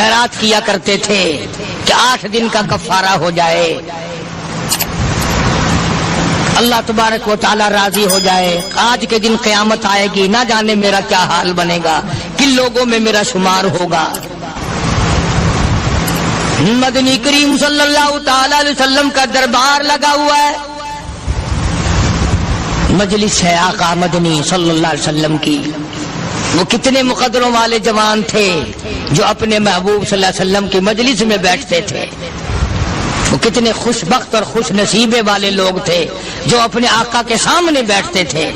خیرات کیا کرتے تھے کہ 8 دن کا کفارہ ہو جائے، اللہ تبارک و تعالی راضی ہو جائے۔ آج کے دن قیامت آئے گی، نہ جانے میرا کیا حال بنے گا، کن لوگوں میں میرا شمار ہوگا۔ مدنی کریم صلی اللہ تعالی علیہ وسلم کا دربار لگا ہوا ہے، مجلس ہے آقا مدنی صلی اللہ علیہ وسلم کی۔ وہ کتنے مقدروں والے جوان تھے جو اپنے محبوب صلی اللہ علیہ وسلم کی مجلس میں بیٹھتے تھے، وہ کتنے خوش بخت اور خوش نصیبے والے لوگ تھے جو اپنے آقا کے سامنے بیٹھتے تھے۔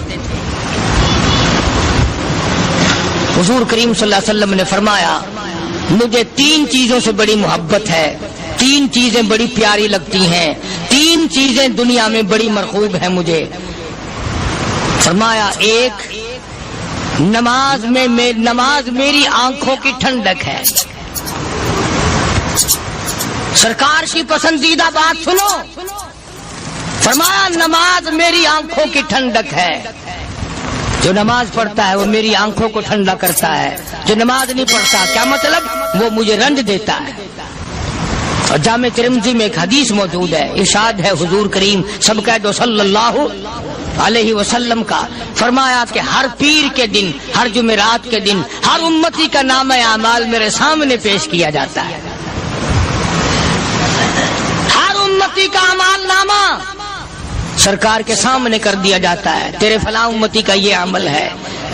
حضور کریم صلی اللہ علیہ وسلم نے فرمایا مجھے 3 چیزوں سے بڑی محبت ہے، 3 چیزیں بڑی پیاری لگتی ہیں، 3 چیزیں دنیا میں بڑی مرغوب ہیں مجھے۔ فرمایا ایک نماز میری آنکھوں کی ٹھنڈک ہے۔ سرکار کی پسندیدہ بات سنو، فرمایا نماز میری آنکھوں کی ٹھنڈک ہے۔ جو نماز پڑھتا ہے وہ میری آنکھوں کو ٹھنڈا کرتا ہے، جو نماز نہیں پڑھتا کیا مطلب، وہ مجھے رنج دیتا ہے۔ اور جامع ترمذی میں ایک حدیث موجود ہے، ارشاد ہے حضور کریم سب کہہ دو صلی اللہ علیہ وسلم کا، فرمایا کہ ہر پیر کے دن، ہر جمعرات کے دن ہر امتی کا نامہ اعمال میرے سامنے پیش کیا جاتا ہے۔ ہر امتی کا اعمال نامہ سرکار کے سامنے کر دیا جاتا ہے، تیرے فلاں امتی کا یہ عمل ہے۔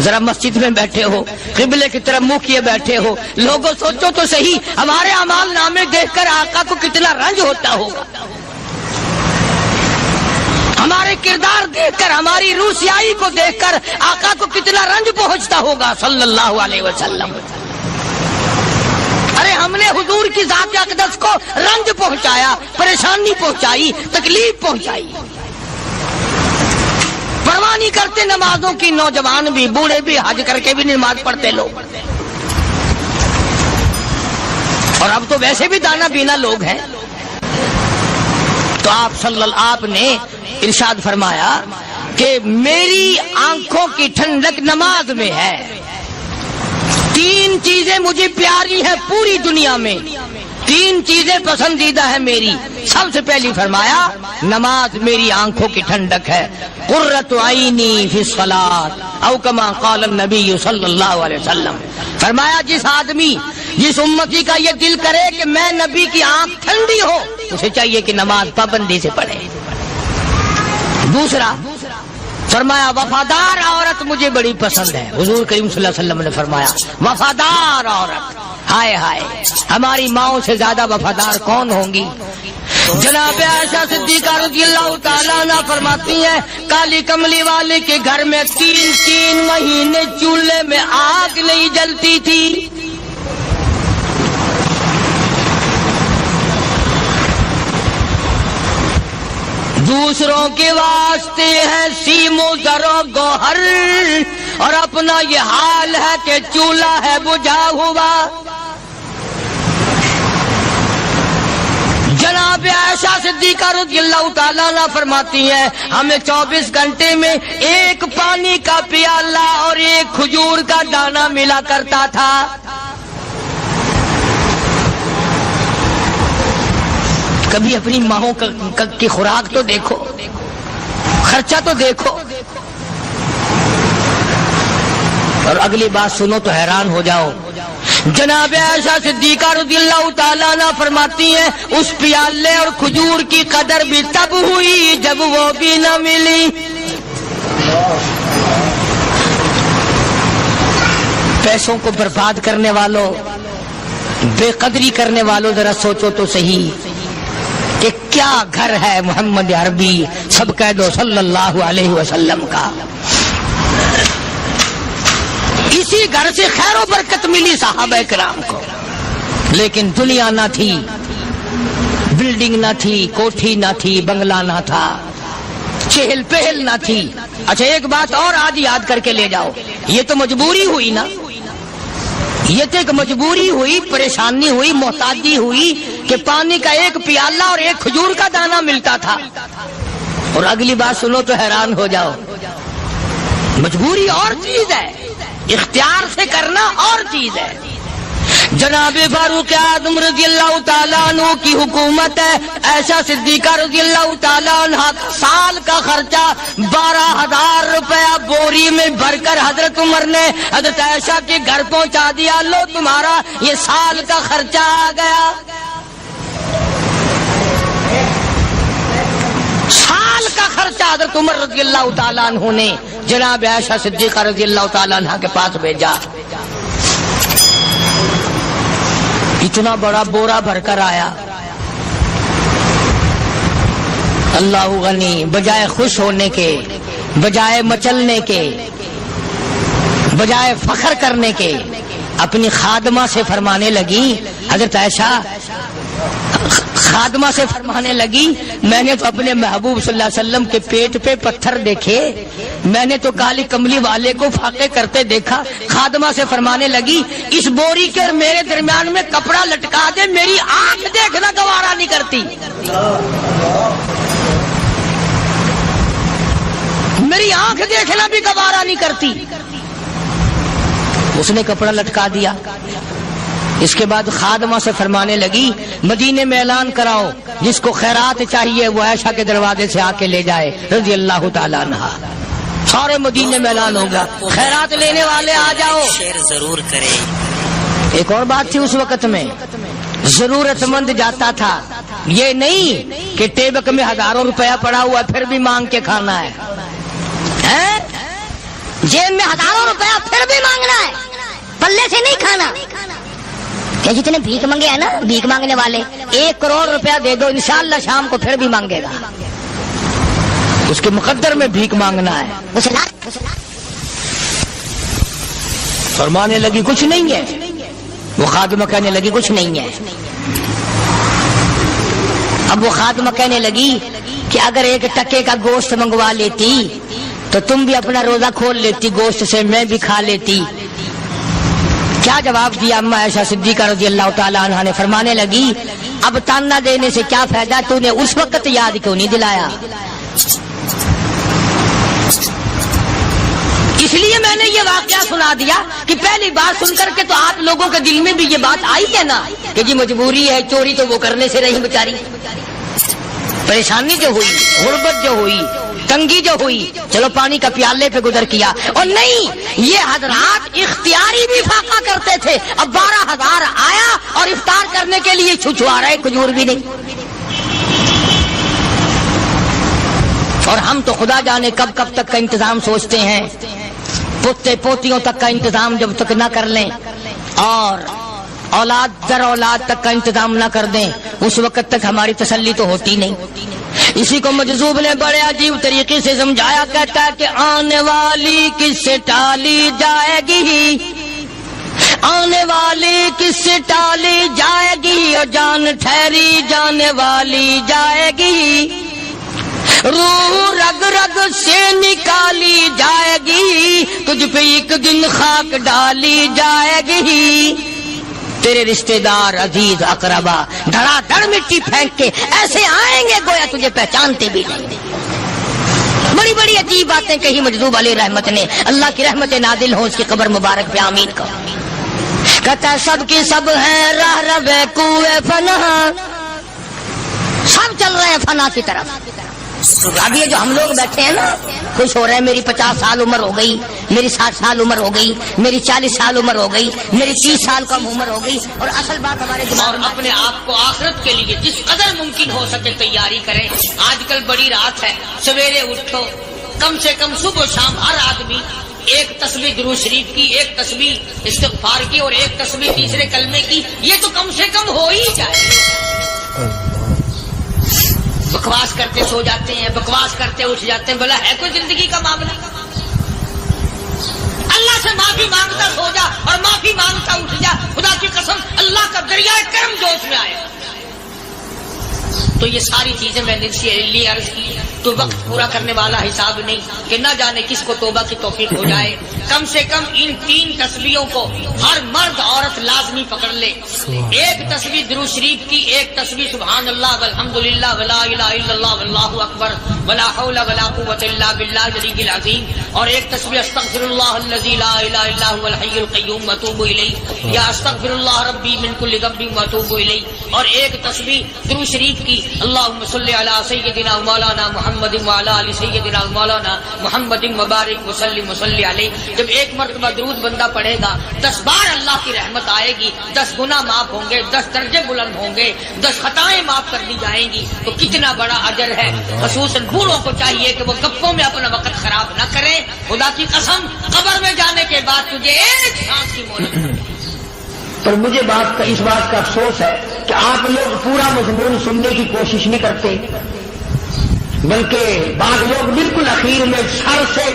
ذرا مسجد میں بیٹھے ہو، قبلے کی طرف منہ کیے بیٹھے ہو، لوگوں سوچو تو صحیح ہمارے اعمال نامے دیکھ کر آقا کو کتنا رنج ہوتا ہوگا، ہمارے کردار دیکھ کر، ہماری روسیائی کو دیکھ کر آقا کو کتنا رنج پہنچتا ہوگا صلی اللہ علیہ وسلم۔ ارے ہم نے حضور کی ذات اقدس کو رنج پہنچایا، پریشانی پہنچائی، تکلیف پہنچائی، پرواہ نہیں کرتے نمازوں کی، نوجوان بھی بوڑھے بھی حج کر کے بھی نماز پڑھتے لوگ، اور اب تو ویسے بھی دانا بینا لوگ ہیں۔ تو آپ نے ارشاد فرمایا کہ میری آنکھوں کی ٹھنڈک نماز میں ہے، 3 چیزیں مجھے پیاری ہیں پوری دنیا میں، 3 چیزیں پسندیدہ ہیں میری۔ سب سے پہلی فرمایا نماز میری آنکھوں کی ٹھنڈک ہے، قرۃ عینی فی الصلاۃ او کما قال النبی صلی اللہ علیہ وسلم۔ فرمایا جس امتی کا یہ دل کرے کہ میں نبی کی آنکھ ٹھنڈی ہو، اسے چاہیے کہ نماز پابندی سے پڑھے۔ دوسرا فرمایا وفادار عورت مجھے بڑی پسند ہے، حضور کریم صلی اللہ علیہ وسلم نے فرمایا وفادار عورت، ہائے ہائے ہماری ماؤں سے زیادہ وفادار کون ہوں گی۔ جناب عائشہ صدیقہ رضی اللہ تعالیٰ عنہ فرماتی ہیں کالی کملی والے کے گھر میں 3 مہینے چولہے میں آگ نہیں جلتی تھی۔ دوسروں کے واسطے ہے سیم و زر و گوہر، اور اپنا یہ حال ہے کہ چولہا ہے بجھا ہوا۔ جناب عائشہ صدیقہ رضی اللہ تعالیٰ عنہ فرماتی ہیں ہمیں 24 گھنٹے میں 1 پانی کا پیالہ اور 1 کھجور کا دانہ ملا کرتا تھا۔ کبھی اپنی ماہوں کی خوراک تو دیکھو، خرچہ تو دیکھو، اور اگلی بات سنو تو حیران ہو جاؤ۔ جناب عائشہ صدیقہ رضی اللہ تعالیٰ عنہ فرماتی ہیں اس پیالے اور کھجور کی قدر بھی تب ہوئی جب وہ بھی نہ ملی۔ پیسوں کو برباد کرنے والوں، بے قدری کرنے والوں، ذرا سوچو تو صحیح کہ کیا گھر ہے محمد عربی سب کہہ دو صلی اللہ علیہ وسلم کا۔ اسی گھر سے خیر و برکت ملی صحابہ کرام کو، لیکن دنیا نہ تھی، بلڈنگ نہ تھی، کوٹھی نہ تھی، بنگلہ نہ تھا، چہل پہل نہ تھی۔ اچھا ایک بات اور آج یاد کر کے لے جاؤ، یہ تو مجبوری ہوئی نا، یہ تو ایک مجبوری ہوئی، پریشانی ہوئی، محتاجی ہوئی کہ پانی کا 1 پیالہ اور 1 کھجور کا دانہ ملتا تھا۔ اور اگلی بات سنو تو حیران ہو جاؤ، مجبوری اور چیز ہے، اختیار سے کرنا اور چیز ہے۔ جناب فاروق اعظم رضی اللہ تعالیٰ عنہ کی حکومت ہے. عائشہ صدیقہ رضی اللہ تعالیٰ عنہ سال کا خرچہ 12,000 روپیہ بوری میں بھر کر حضرت عمر نے حضرت عائشہ کے گھر پہنچا دیا. لو تمہارا یہ سال کا خرچہ آ گیا. سال کا خرچہ حضرت عمر رضی اللہ تعالیٰ عنہ نے جناب عائشہ صدیقہ رضی اللہ تعالیٰ عنہ کے پاس بھیجا. اتنا بڑا بورا بھر کر آیا. اللہ غنی، بجائے خوش ہونے کے، بجائے مچلنے کے، بجائے فخر کرنے کے، اپنی خادمہ سے فرمانے لگی. حضرت عائشہ خادمہ سے فرمانے لگی میں نے تو اپنے محبوب صلی اللہ علیہ وسلم کے پیٹ پہ پتھر دیکھے، میں نے تو کالی کملی والے کو فاقے کرتے دیکھا. خادمہ سے فرمانے لگی اس بوری کے اور میرے درمیان میں کپڑا لٹکا دے، میری آنکھ دیکھنا گوارا نہیں کرتی، میری آنکھ دیکھنا بھی گوارا نہیں کرتی. اس نے کپڑا لٹکا دیا. اس کے بعد خادمہ سے فرمانے لگی مدینے میں اعلان کراؤ جس کو خیرات چاہیے وہ عائشہ کے دروازے سے آ کے لے جائے رضی اللہ تعالیٰ عنہ. سارے مدینے میں اعلان ہوگا خیرات لینے والے آ جاؤ. شیئر ضرور کریں. ایک اور بات تھی اس وقت میں، ضرورت مند جاتا تھا، یہ نہیں کہ ٹیبک میں ہزاروں روپیہ پڑا ہوا پھر بھی مانگ کے کھانا ہے. جیب میں ہزاروں روپیہ پھر بھی مانگنا ہے، پلے سے نہیں کھانا. کہ جتنے بھیک مانگے ہیں نا بھیک مانگنے والے، 1 کروڑ روپیہ دے دو انشاءاللہ شام کو پھر بھی مانگے گا. اس کے مقدر میں بھیک مانگنا ہے. فرمانے لگی کچھ نہیں ہے. وہ خادمہ کہنے لگی کچھ نہیں ہے. اب وہ خادمہ کہنے لگی کہ اگر 1 ٹکے کا گوشت منگوا لیتی تو تم بھی اپنا روزہ کھول لیتی، گوشت سے میں بھی کھا لیتی. کیا جواب دیا اما عائشہ صدیقہ رضی اللہ تعالیٰ عنہ نے؟ فرمانے لگی اب تانا دینے سے کیا فائدہ، تو نے اس وقت یاد کیوں نہیں دلایا؟ اس لیے میں نے یہ واقعہ سنا دیا کہ پہلی بار سن کر کے تو آپ لوگوں کے دل میں بھی یہ بات آئی ہے نا کہ جی مجبوری ہے، چوری تو وہ کرنے سے رہی بیچاری، پریشانی جو ہوئی، غربت جو ہوئی، تنگی جو ہوئی، چلو پانی کا پیالے پہ گزر کیا. اور نہیں، یہ حضرات اختیاری بھی فاقہ کرتے تھے. اب 12,000 آیا اور افطار کرنے کے لیے چھچوا رہے، کھجور بھی نہیں. اور ہم تو خدا جانے کب کب تک کا انتظام سوچتے ہیں، پوتے پوتیوں تک کا انتظام جب تک نہ کر لیں اور اولاد در اولاد تک کا انتظام نہ کر دیں اس وقت تک ہماری تسلی تو ہوتی نہیں. اسی کو مجذوب نے بڑے عجیب طریقے سے سمجھایا، کہتا ہے کہ آنے والی کس سے ٹالی جائے گی، آنے والی کس سے ٹالی جائے گی، اور جان ٹھہری جانے والی جائے گی، روح رگ رگ سے نکالی جائے گی، تجھ پہ ایک دن خاک ڈالی جائے گی. تیرے رشتہ دار عزیز اقربا دھڑا دھڑ مٹی پھینک کے ایسے آئیں گے گویا تجھے پہچانتے بھی نہیں. بڑی بڑی عجیب باتیں کہی مجذوب علیہ رحمت نے. اللہ کی رحمت نازل ہو اس کی قبر مبارک پہ آمین کو. کہتا سب کی سب ہیں راہ رب کوئے فنا، سب چل رہے ہیں فنا کی طرف. اب یہ جو ہم لوگ بیٹھے ہیں نا خوش ہو رہے ہیں، میری 50 سال عمر ہو گئی، میری 60 سال عمر ہو گئی، میری 40 سال عمر ہو گئی، میری 30 سال کم عمر ہو گئی. اور اصل بات ہمارے اور اپنے آپ کو آخرت کے لیے جس قدر ممکن ہو سکے تیاری کریں. آج کل بڑی رات ہے، سویرے اٹھو، کم سے کم صبح و شام ہر آدمی 1 تسبیح درود شریف کی، 1 تسبیح استغفار کی اور 1 تسبیح تیسرے کلمے کی. یہ تو کم سے کم ہو ہی جائے. بکواس کرتے سو جاتے ہیں، بکواس کرتے اٹھ جاتے ہیں. بلا ہے کوئی زندگی کا معاملہ؟ اللہ سے معافی مانگتا سو جا اور معافی مانگتا اٹھ جا. خدا کی قسم اللہ کا دریائے کرم جوش میں آئے. تو یہ ساری چیزیں میں نے لیے عرض کی. تو وقت پورا کرنے والا حساب نہیں کہ نہ جانے کس کو توبہ کی توفیق ہو جائے. کم سے کم ان 3 تسبیحوں کو ہر مرد عورت لازمی پکڑ لے. ایک تسبیح درود شریف کی، ایک تسبیح سبحان اللہ والحمدللہ ولا الہ الا اللہ واللہ اکبر ولا حول ولا قوۃ الا باللہ العلی العظیم، اور ایک تسبیح استغفر اللہ الذی لا الہ الا هو الحی القیوم واتوب الیہ، یا استغفر اللہ ربی من کل ذنب واتوب الیہ، اور ایک تسبیح درود شریف کی اللہم صلی علی سیدنا مولانا محمد وعلی آل سیدنا مولانا محمد مبارک وسلم وصلی علیہ. جب ایک مرتبہ درود بندہ پڑھے گا 10 بار اللہ کی رحمت آئے گی، 10 گناہ معاف ہوں گے، 10 درجے بلند ہوں گے، 10 خطائیں معاف کر دی جائیں گی. تو کتنا بڑا اجر ہے. خصوصاً بوڑھوں کو چاہیے کہ وہ گپوں میں اپنا وقت خراب نہ کریں. خدا کی قسم قبر میں جانے کے بعد تجھے ایک سانس کی مہلت ہے. پر مجھے اس بات کا افسوس ہے کہ آپ لوگ پورا مضمون سننے کی کوشش نہیں کرتے، بلکہ بعض لوگ بالکل اخیر میں سر سے،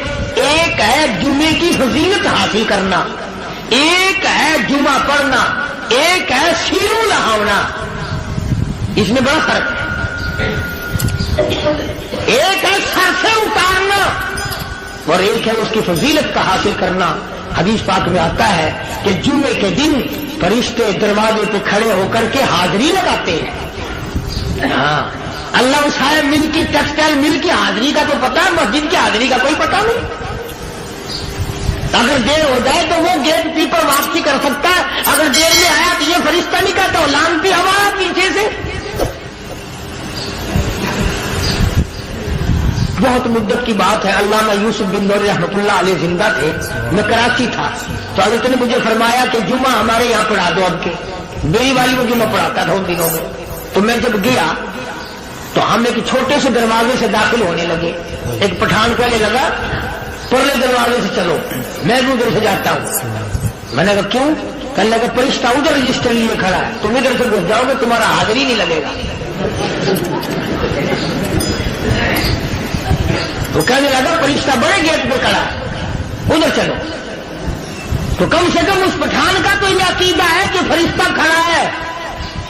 ایک ہے جمعے کی فضیلت حاصل کرنا، ایک ہے جمعہ پڑھنا، ایک ہے سیروں لہاونا. اس میں بڑا فرق ہے. ایک ہے سر سے اتارنا اور ایک ہے اس کی فضیلت کا حاصل کرنا. حدیث پاک میں آتا ہے کہ جمعے کے دن فرشتے دروازے پہ کھڑے ہو کر کے حاضری لگاتے ہیں. ہاں، اللہ صاحب مل کی ٹیکسٹائل مل کی حاضری کا تو پتا ہے، مسجد کی حاضری کا کوئی پتا نہیں. اگر دیر ہو جائے تو وہ گیٹ کیپر واپسی کر سکتا ہے، اگر دیر میں آیا تو یہ فرشتہ نہیں کہتا وہ لانتی ہوا پیچھے سے. بہت مدت کی بات ہے، علامہ یوسف بن نور رحمۃ اللہ علیہ زندہ تھے. میں کراچی تھا تو حضرت نے مجھے فرمایا کہ جمعہ ہمارے یہاں پڑھا دو. اب کے میری والی وہ جمعہ پڑھاتا تھا ان دنوں میں. تو میں جب گیا تو ہم ایک چھوٹے سے دروازے سے داخل ہونے لگے. ایک پٹھان کہنے لگا پرلے دروازے سے چلو، میں بھی ادھر سے جاتا ہوں. میں نے کہا کیوں؟ کہنے لگا فرشتہ ادھر رجسٹر لیے کھڑا ہے، تم ادھر سے گھس جاؤ گے تمہارا حاضری نہیں لگے گا. تو کہنے لگا فرشتہ بڑے گیٹ پہ کھڑا ہے، ادھر چلو. تو کم سے کم اس پٹھان کا تو یہ عقیدہ ہے کہ فرشتہ کھڑا ہے.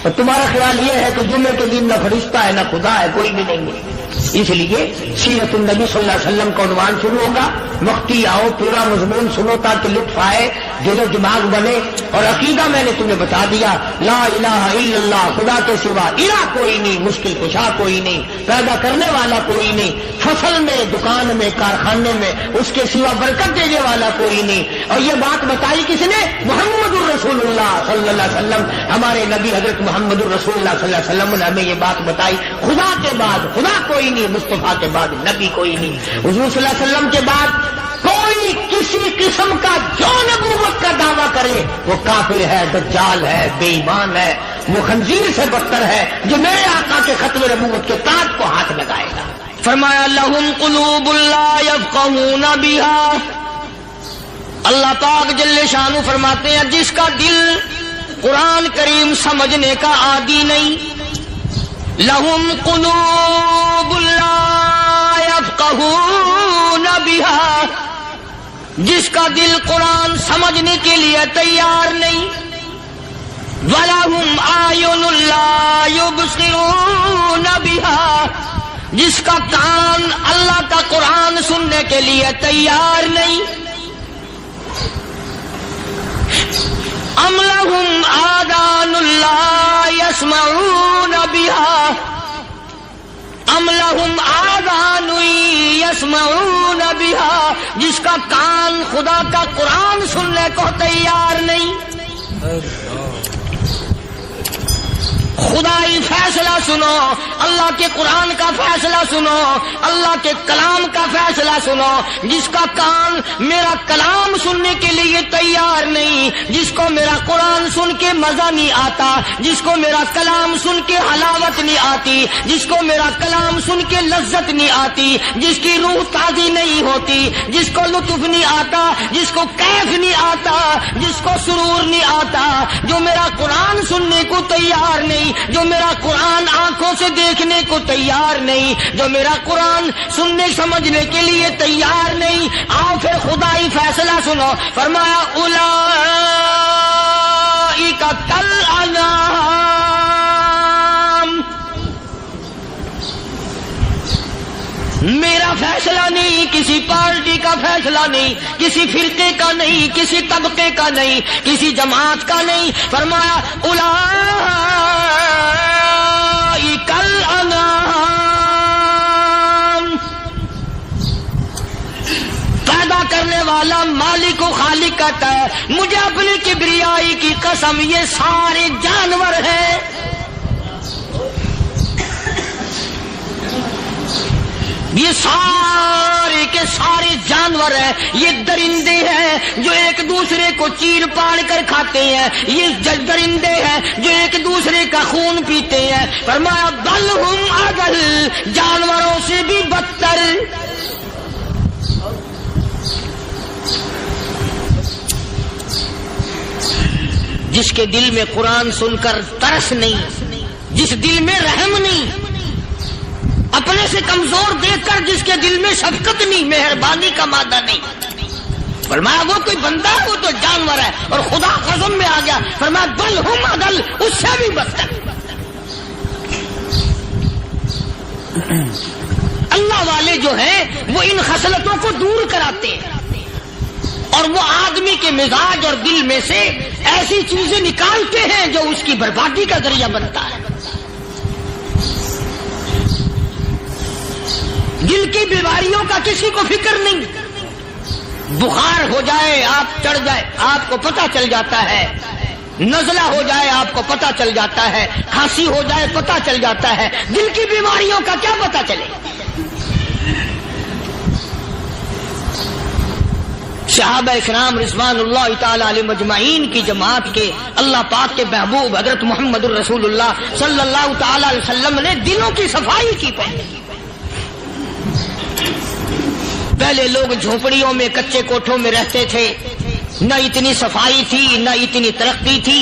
اور تمہارا خیال یہ ہے کہ جمعے کے دن نہ فرشتہ ہے نہ خدا ہے، کوئی بھی نہیں ہے. اس لیے سیرت النبی صلی اللہ علیہ وسلم کا عنوان شروع ہوگا. وقتی آؤ، پورا مضمون سنو تاکہ لطف آئے، دل و دماغ بنے. اور عقیدہ میں نے تمہیں بتا دیا، لا الہ الا اللہ، خدا کے سوا الہ کوئی نہیں، مشکل کشا کوئی نہیں، پیدا کرنے والا کوئی نہیں، فصل میں، دکان میں، کارخانے میں اس کے سوا برکت دینے والا کوئی نہیں. اور یہ بات بتائی کس نے؟ محمد الرسول اللہ صلی اللہ علیہ وسلم. ہمارے نبی حضرت محمد الرسول اللہ صلی اللہ علیہ وسلم نے ہمیں یہ بات بتائی. خدا کے بعد خدا کوئی نہیں، مصطفیٰ کے بعد نبی کوئی نہیں. حضور صلی اللہ علیہ وسلم کے بعد کوئی کسی قسم کا جو نبوت کا دعویٰ کرے وہ کافر ہے، دجال ہے، بے ایمان ہے، وہ خنزیر سے بدتر ہے جو میرے آقا کے ختم نبوت کے تاج کو ہاتھ لگائے گا. فرمایا لہم قلوب لا یفقہون بہا. اللہ پاک جل شانہ فرماتے ہیں جس کا دل قرآن کریم سمجھنے کا عادی نہیں. لہم قلوب لا یفقہون بہا، جس کا دل قرآن سمجھنے کے لیے تیار نہیں. وَلَهُمْ أَعْيُنٌ لَا يُبْصِرُونَ بِهَا، جس کا کان اللہ کا قرآن سننے کے لیے تیار نہیں. أَمْ لَهُمْ آذَانٌ لَا يَسْمَعُونَ بِهَا، أَمْ لَهُمْ آذَانٌ يَسْمَعُونَ بِهَا، جس کا کان خدا کا قرآن سننے کو تیار نہیں. خدائی فیصلہ سنو، اللہ کے قرآن کا فیصلہ سنو، اللہ کے کلام کا فیصلہ سنو. جس کا کان میرا کلام سننے کے لیے تیار نہیں، جس کو میرا قرآن سن کے مزہ نہیں آتا، جس کو میرا کلام سن کے حلاوت نہیں آتی، جس کو میرا کلام سن کے لذت نہیں آتی، جس کی روح تازی نہیں ہوتی، جس کو لطف نہیں آتا، جس کو کیف نہیں آتا، جس کو سرور نہیں آتا، جو میرا قرآن سننے کو تیار نہیں، جو میرا قرآن آنکھوں سے دیکھنے کو تیار نہیں، جو میرا قرآن سننے سمجھنے کے لیے تیار نہیں. آؤ پھر خدائی فیصلہ سنو. فرمایا اولئک کالانعام، میرا فیصلہ نہیں، کسی پارٹی کا فیصلہ نہیں، کسی فرقے کا نہیں، کسی طبقے کا نہیں، کسی جماعت کا نہیں. فرمایا اولئک الانعام. پیدا کرنے والا مالک و خالق کہتا ہے مجھے اپنی کبریائی کی قسم یہ سارے جانور ہیں. یہ سارے کے سارے جانور ہیں، یہ درندے ہیں جو ایک دوسرے کو چیر پاڑ کر کھاتے ہیں، یہ درندے ہیں جو ایک دوسرے کا خون پیتے ہیں. فرمایا بل ہم اضل، جانوروں سے بھی بدتر. جس کے دل میں قرآن سن کر ترس نہیں، جس دل میں رحم نہیں، اپنے سے کمزور دیکھ کر جس کے دل میں شفقت نہیں، مہربانی کا مادہ نہیں. فرمایا وہ کوئی بندہ ہے، وہ تو جانور ہے. اور خدا قسم میں آ گیا فرمایا بل ہم اضل، اس سے بھی بدتر. اللہ والے جو ہیں وہ ان خصلتوں کو دور کراتے ہیں اور وہ آدمی کے مزاج اور دل میں سے ایسی چیزیں نکالتے ہیں جو اس کی بربادی کا ذریعہ بنتا ہے. دل کی بیماریوں کا کسی کو فکر نہیں. بخار ہو جائے آپ چڑھ جائے آپ کو پتہ چل جاتا ہے، نزلہ ہو جائے آپ کو پتہ چل جاتا ہے، کھانسی ہو جائے پتہ چل جاتا ہے. دل کی بیماریوں کا کیا پتہ چلے؟ صحابہ کرام رضوان اللہ تعالی علیہم اجمعین کی جماعت کے اللہ پاک کے محبوب حضرت محمد الرسول اللہ صلی اللہ تعالی علیہ وسلم نے دلوں کی صفائی کی. پہلے لوگ جھونپڑیوں میں کچے کوٹھوں میں رہتے تھے، نہ اتنی صفائی تھی نہ اتنی ترقی تھی.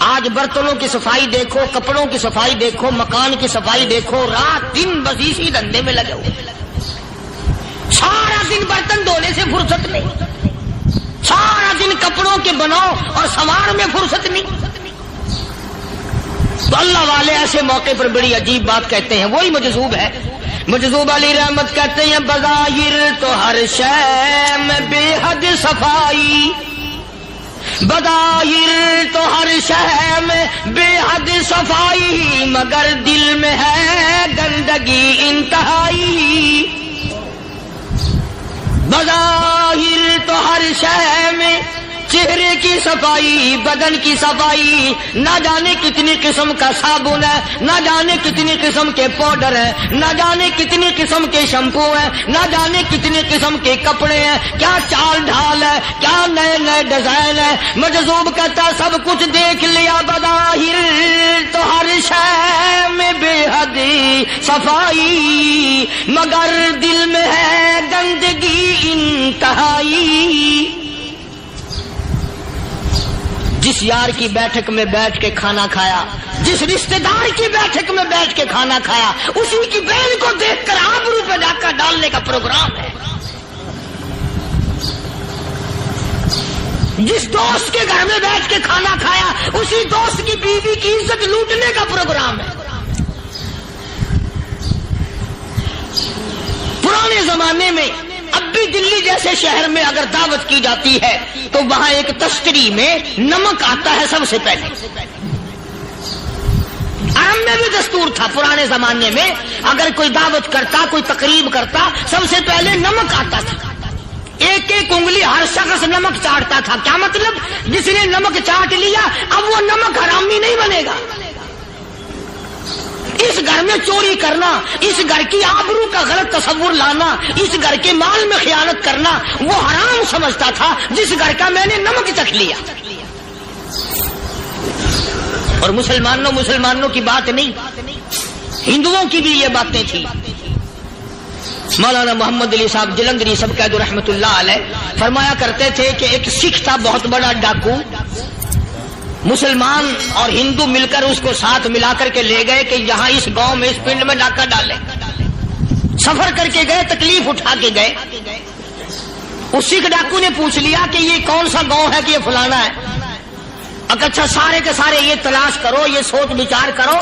آج برتنوں کی صفائی دیکھو، کپڑوں کی صفائی دیکھو، مکان کی صفائی دیکھو، رات دن بس اسی دھندے میں لگے ہوئے. سارا دن برتن دھونے سے فرصت نہیں، سارا دن کپڑوں کے بناؤ اور سنوار میں فرصت نہیں. تو اللہ والے ایسے موقع پر بڑی عجیب بات کہتے ہیں. وہی مجذوب ہے، مجذوب علی رحمت کہتے ہیں بظاہر تو ہر شے میں بے حد صفائی، بظاہر تو ہر شے میں بے حد صفائی، مگر دل میں ہے گندگی انتہائی. بظاہر تو ہر شے میں چہرے کی صفائی، بدن کی صفائی، نہ جانے کتنی قسم کا صابن ہے، نہ جانے کتنی قسم کے پاؤڈر ہیں، نہ جانے کتنی قسم کے شیمپو ہیں، نہ جانے کتنی قسم کے کپڑے ہیں، کیا چال ڈھال ہے، کیا نئے نئے ڈیزائن ہے. مجذوب کہتا سب کچھ دیکھ لیا، بظاہر تو ہر شے میں بے حد صفائی، مگر دل میں ہے گندگی انتہائی. جس یار کی بیٹھک میں بیٹھ کے کھانا کھایا، جس رشتہ دار کی بیٹھک میں بیٹھ کے کھانا کھایا، اسی کی بہن کو دیکھ کر آبرو پہ ڈاکہ ڈالنے کا پروگرام ہے. جس دوست کے گھر میں بیٹھ کے کھانا کھایا، اسی دوست کی بیوی کی عزت لوٹنے کا پروگرام ہے. پرانے زمانے میں اب بھی دلی جیسے شہر میں اگر دعوت کی جاتی ہے تو وہاں ایک تشتری میں نمک آتا ہے سب سے پہلے. عرب میں بھی دستور تھا پرانے زمانے میں، اگر کوئی دعوت کرتا، کوئی تقریب کرتا، سب سے پہلے نمک آتا تھا. ایک ایک انگلی ہر شخص نمک چاٹتا تھا. کیا مطلب؟ جس نے نمک چاٹ لیا اب وہ نمک حرامی نہیں بنے گا. اس گھر میں چوری کرنا، اس گھر کی آبرو کا غلط تصور لانا، اس گھر کے مال میں خیانت کرنا وہ حرام سمجھتا تھا جس گھر کا میں نے نمک چکھ لیا. اور مسلمانوں کی بات نہیں، ہندوؤں کی بھی یہ باتیں تھی. مولانا محمد علی صاحب جلندری سب قید رحمت اللہ علیہ فرمایا کرتے تھے کہ ایک سکھ تھا بہت بڑا ڈاکو، مسلمان اور ہندو مل کر اس کو ساتھ ملا کر کے لے گئے کہ یہاں اس گاؤں میں اس پنڈ میں ڈاکہ ڈالے. سفر کر کے گئے، تکلیف اٹھا کے گئے. اس سکھ ڈاکو نے پوچھ لیا کہ یہ کون سا گاؤں ہے کہ یہ فلانا ہے. اچھا سارے کے سارے یہ تلاش کرو، یہ سوچ بچار کرو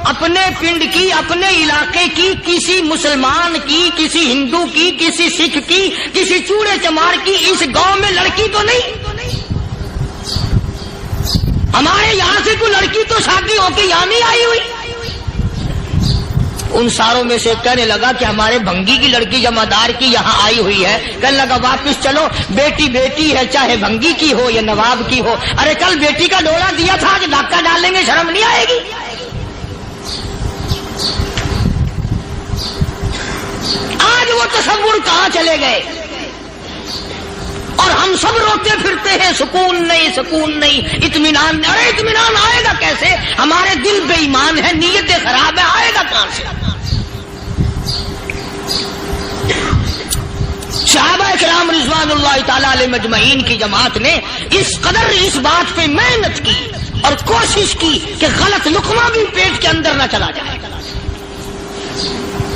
اپنے پنڈ کی، اپنے علاقے کی، کسی مسلمان کی، کسی ہندو کی، کسی سکھ کی، کسی چوڑے چمار کی اس گاؤں میں لڑکی تو نہیں؟ ہمارے یہاں سے کوئی لڑکی تو شادی ہو کے یہاں نہیں آئی ہوئی؟ ان ساروں میں سے کہنے لگا کہ ہمارے بھنگی کی لڑکی جمعدار کی یہاں آئی ہوئی ہے. کہنے لگا واپس چلو، بیٹی بیٹی ہے، چاہے بھنگی کی ہو یا نواب کی ہو. ارے کل بیٹی کا ڈولا دیا تھا، آج دھکا ڈالیں گے، شرم نہیں آئے گی؟ آج وہ تصور کہاں چلے گئے؟ اور ہم سب روتے پھرتے ہیں، سکون نہیں، سکون نہیں، اطمینان نہیں. ارے اطمینان آئے گا کیسے؟ ہمارے دل بے ایمان ہے، نیتیں خراب ہے، آئے گا کہاں سے؟ صحابہ کرام رضوان اللہ تعالی علیہ مجمعین کی جماعت نے اس قدر اس بات پہ محنت کی اور کوشش کی کہ غلط لقمہ بھی پیٹ کے اندر نہ چلا جائے.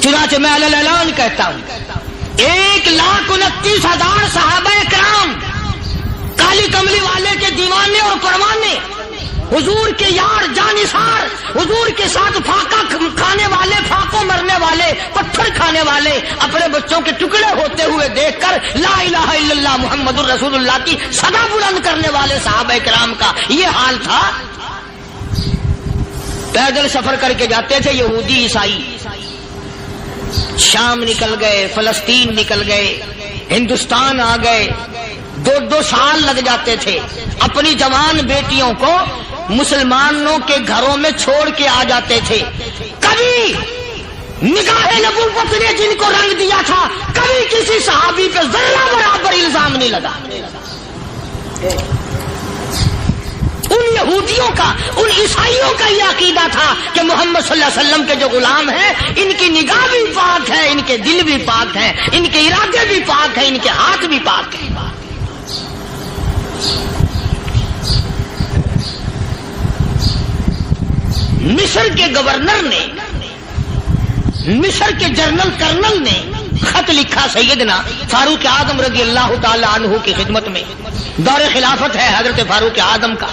چنانچہ میں علی الاعلان کہتا ہوں، 1,29,000 صحابہ کرام، کالی کملی والے کے دیوانے اور پروانے، حضور کے یار جانثار، حضور کے ساتھ پھاقہ کھانے والے، پھاقوں مرنے والے، پتھر کھانے والے، اپنے بچوں کے ٹکڑے ہوتے ہوئے دیکھ کر لا الہ الا اللہ محمد الرسول اللہ کی صدا بلند کرنے والے صحابہ کرام کا یہ حال تھا. پیدل سفر کر کے جاتے تھے یہودی عیسائی، شام نکل گئے، فلسطین نکل گئے، ہندوستان آ گئے، 2 سال لگ جاتے تھے. اپنی جوان بیٹیوں کو مسلمانوں کے گھروں میں چھوڑ کے آ جاتے تھے. کبھی نگاہ نبوت نے جن کو رنگ دیا تھا، کبھی کسی صحابی پہ ذرہ برابر الزام نہیں لگا. ان یہودیوں کا، ان عیسائیوں کا یہ عقیدہ تھا کہ محمد صلی اللہ علیہ وسلم کے جو غلام ہیں، ان کی نگاہ بھی پاک ہے، ان کے دل بھی پاک ہیں، ان کے ارادے بھی پاک ہیں، ان کے ہاتھ بھی پاک ہیں. مصر کے گورنر نے، مصر کے جنرل کرنل نے خط لکھا سیدنا فاروق اعظم رضی اللہ تعالی عنہ کی خدمت میں. دور خلافت ہے حضرت فاروق اعظم کا.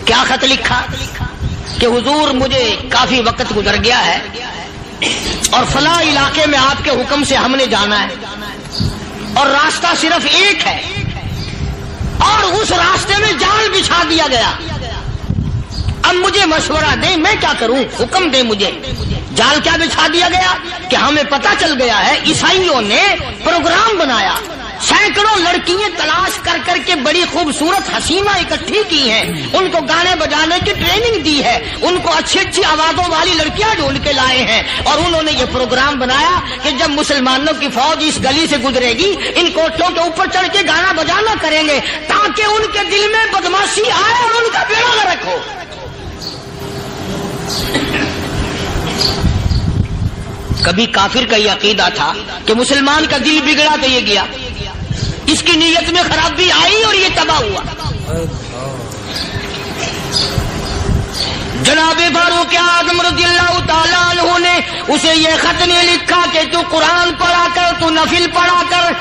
کیا خط لکھا کہ حضور مجھے کافی وقت گزر گیا ہے اور فلاں علاقے میں آپ کے حکم سے ہم نے جانا ہے اور راستہ صرف ایک ہے اور اس راستے میں جال بچھا دیا گیا. اب مجھے مشورہ دیں، میں کیا کروں؟ حکم دیں مجھے. جال کیا بچھا دیا گیا کہ ہمیں پتہ چل گیا ہے عیسائیوں نے پروگرام بنایا، سینکڑوں لڑکیاں تلاش کر کر کے بڑی خوبصورت حسینہ اکٹھی کی ہیں، ان کو گانے بجانے کی ٹریننگ دی ہے، ان کو اچھی اچھی آوازوں والی لڑکیاں ڈھونڈ کے لائے ہیں اور انہوں نے یہ پروگرام بنایا کہ جب مسلمانوں کی فوج اس گلی سے گزرے گی، ان کوٹھوں کے اوپر چڑھ کے گانا بجانا کریں گے تاکہ ان کے دل میں بدماشی آئے اور ان کا بیڑا غرق ہو. کبھی کافر کا یہ عقیدہ تھا کہ مسلمان کا دل بگڑا تو یہ گیا، اس کی نیت میں خرابی آئی اور یہ تباہ ہوا. جناب فاروق اعظم رضی اللہ تعالیٰ عنہ نے اسے یہ خط نہیں لکھا کہ تو قرآن پڑھا کر، تو نفل پڑھا کر.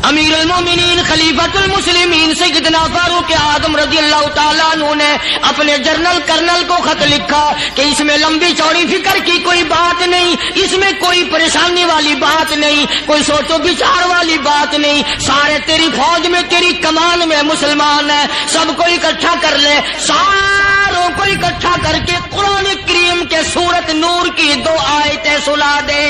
امیر المومنین خلیفۃ المسلمین سیدنا فاروق اعظم رضی اللہ تعالیٰ عنہ نے اپنے جنرل کرنل کو خط لکھا کہ اس میں لمبی چوڑی فکر کی کوئی بات نہیں، اس میں کوئی پریشانی والی بات نہیں، کوئی سوچ و بچار والی بات نہیں. سارے تیری فوج میں، تیری کمان میں مسلمان ہیں، سب کو اکٹھا کر لے، ساروں کو اکٹھا کر کے قرآن کریم کے سورت نور کی 2 آیتیں سنا دے.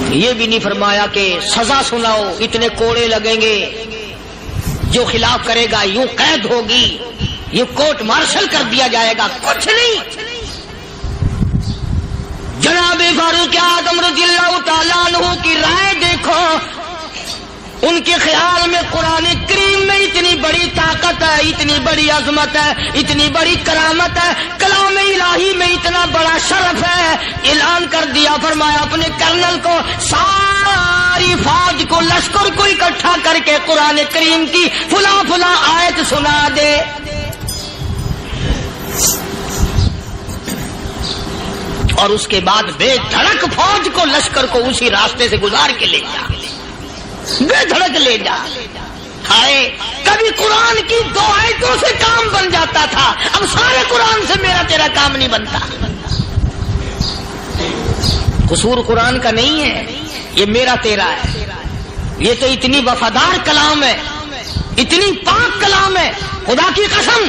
یہ بھی نہیں فرمایا کہ سزا سناؤ، اتنے کوڑے لگیں گے، جو خلاف کرے گا یوں قید ہوگی، یہ کورٹ مارشل کر دیا جائے گا. کچھ نہیں. جناب فاروق اعظم رضی اللہ تعالیٰ عنہ کی رائے دیکھو. ان کے خیال میں قرآن کریم میں اتنی بڑی طاقت ہے، اتنی بڑی عظمت ہے، اتنی بڑی کرامت ہے، کلام الہی میں اتنا بڑا شرف ہے. اعلان کر دیا، فرمایا اپنے کرنل کو ساری فوج کو، لشکر کو اکٹھا کر کے قرآن کریم کی فلاں فلاں آیت سنا دے. اور اس کے بعد بے دھڑک فوج کو، لشکر کو اسی راستے سے گزار کے لے جا. بے دھڑک لے جا. ہائے کبھی قرآن کی 2 آیتوں سے کام بن جاتا تھا، اب سارے قرآن سے میرا تیرا کام نہیں بنتا. قصور قرآن کا نہیں ہے، یہ میرا تیرا ہے. یہ تو اتنی وفادار کلام ہے، اتنی پاک کلام ہے، خدا کی قسم.